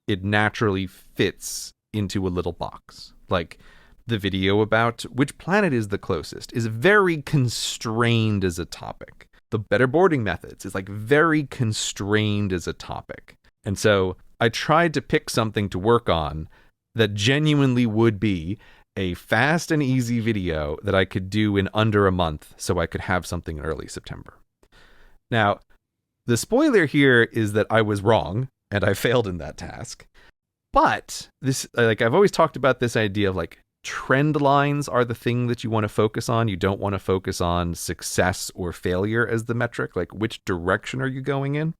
it naturally fits into a little box. Like, the video about which planet is the closest is very constrained as a topic. The better boarding methods is, like, very constrained as a topic. And so I tried to pick something to work on that genuinely would be a fast and easy video that I could do in under a month, so I could have something in early September. Now, the spoiler here is that I was wrong, and I failed in that task. But this, like, I've always talked about this idea of, like, trend lines are the thing that you want to focus on. You don't want to focus on success or failure as the metric. Like, which direction are you going in?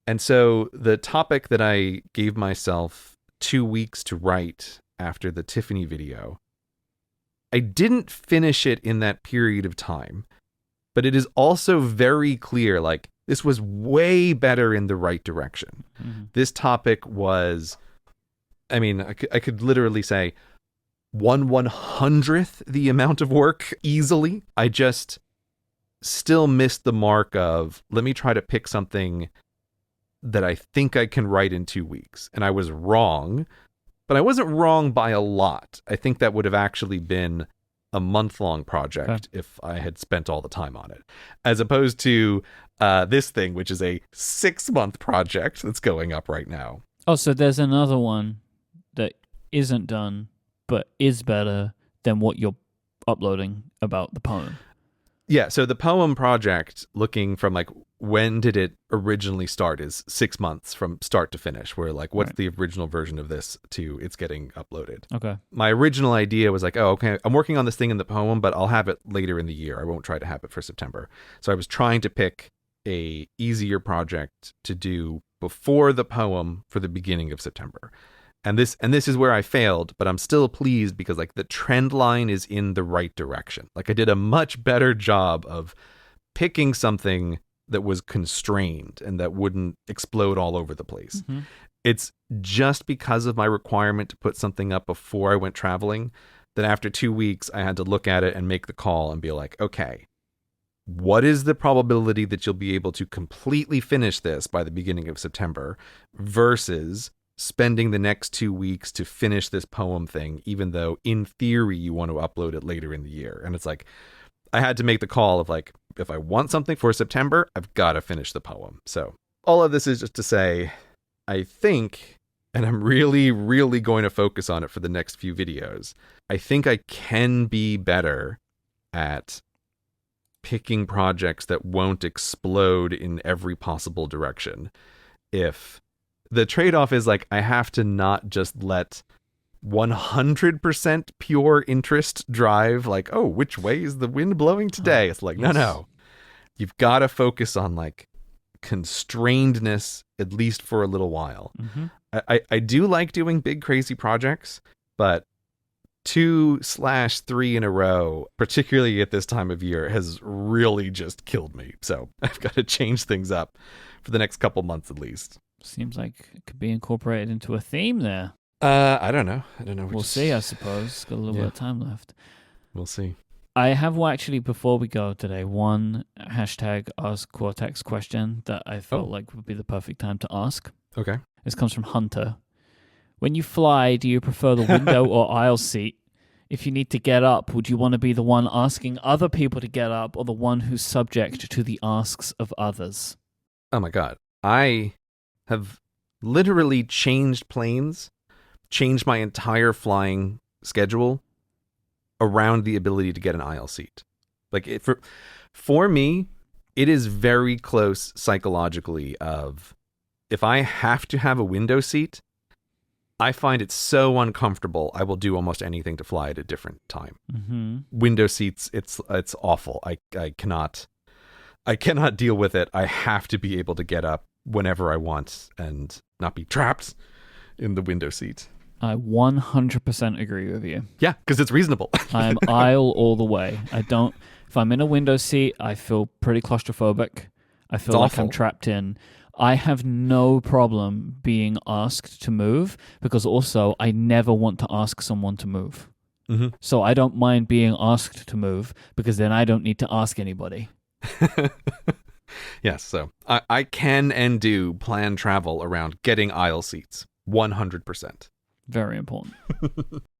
And so the topic that I gave myself 2 weeks to write after the Tiffany video, I didn't finish it in that period of time. But it is also very clear, like, this was way better in the right direction. Mm-hmm. This topic was, I mean, I could literally say 1/100th the amount of work easily. I just still missed the mark of, let me try to pick something that I think I can write in 2 weeks. And I was wrong, but I wasn't wrong by a lot. I think that would have actually been a month-long project if I had spent all the time on it, as opposed to this thing, which is a 6-month project that's going up right now. Oh, so there's another one that isn't done, but is better than what you're uploading about the poem. Yeah, so the poem project, looking from like when did it originally start, is 6 months from start to finish. Where like, what's the original version of this to it's getting uploaded. Okay. My original idea was like, oh, okay, I'm working on this thing in the poem, but I'll have it later in the year. I won't try to have it for September. So I was trying to pick a easier project to do before the poem for the beginning of September. And this is where I failed, but I'm still pleased because like the trend line is in the right direction. Like I did a much better job of picking something that was constrained and that wouldn't explode all over the place. Mm-hmm. It's just because of my requirement to put something up before I went traveling that after 2 weeks, I had to look at it and make the call and be like, okay, what is the probability that you'll be able to completely finish this by the beginning of September versus spending the next 2 weeks to finish this poem thing, even though in theory you want to upload it later in the year. And it's like, I had to make the call of like, if I want something for September, I've got to finish the poem. So all of this is just to say, I think, and I'm really, really going to focus on it for the next few videos, I think I can be better at picking projects that won't explode in every possible direction. If the trade-off is like, I have to not just let 100% pure interest drive, like, oh, which way is the wind blowing today? It's like, yes. No. You've got to focus on like constrainedness, at least for a little while. Mm-hmm. I do like doing big, crazy projects, but 2/3 in a row, particularly at this time of year, has really just killed me. So I've got to change things up for the next couple months at least. Seems like it could be incorporated into a theme there. I don't know. We'll see, I suppose. Got a little bit of time left. We'll see. I have actually, before we go today, one hashtag Ask Cortex question that I felt like would be the perfect time to ask. Okay. This comes from Hunter. When you fly, do you prefer the window or aisle seat? If you need to get up, would you want to be the one asking other people to get up or the one who's subject to the asks of others? Oh my God. I have literally changed planes, changed my entire flying schedule around the ability to get an aisle seat. Like for me, it is very close psychologically of if I have to have a window seat, I find it so uncomfortable. I will do almost anything to fly at a different time. Mm-hmm. Window seats, it's awful. I cannot deal with it. I have to be able to get up whenever I want and not be trapped in the window seat. I 100% agree with you. Yeah, because it's reasonable. I'm aisle all the way. If I'm in a window seat, I feel pretty claustrophobic. I feel like I'm trapped in. I have no problem being asked to move because also I never want to ask someone to move. Mm-hmm. So I don't mind being asked to move because then I don't need to ask anybody. Yes, so I can and do plan travel around getting aisle seats. 100%. Very important.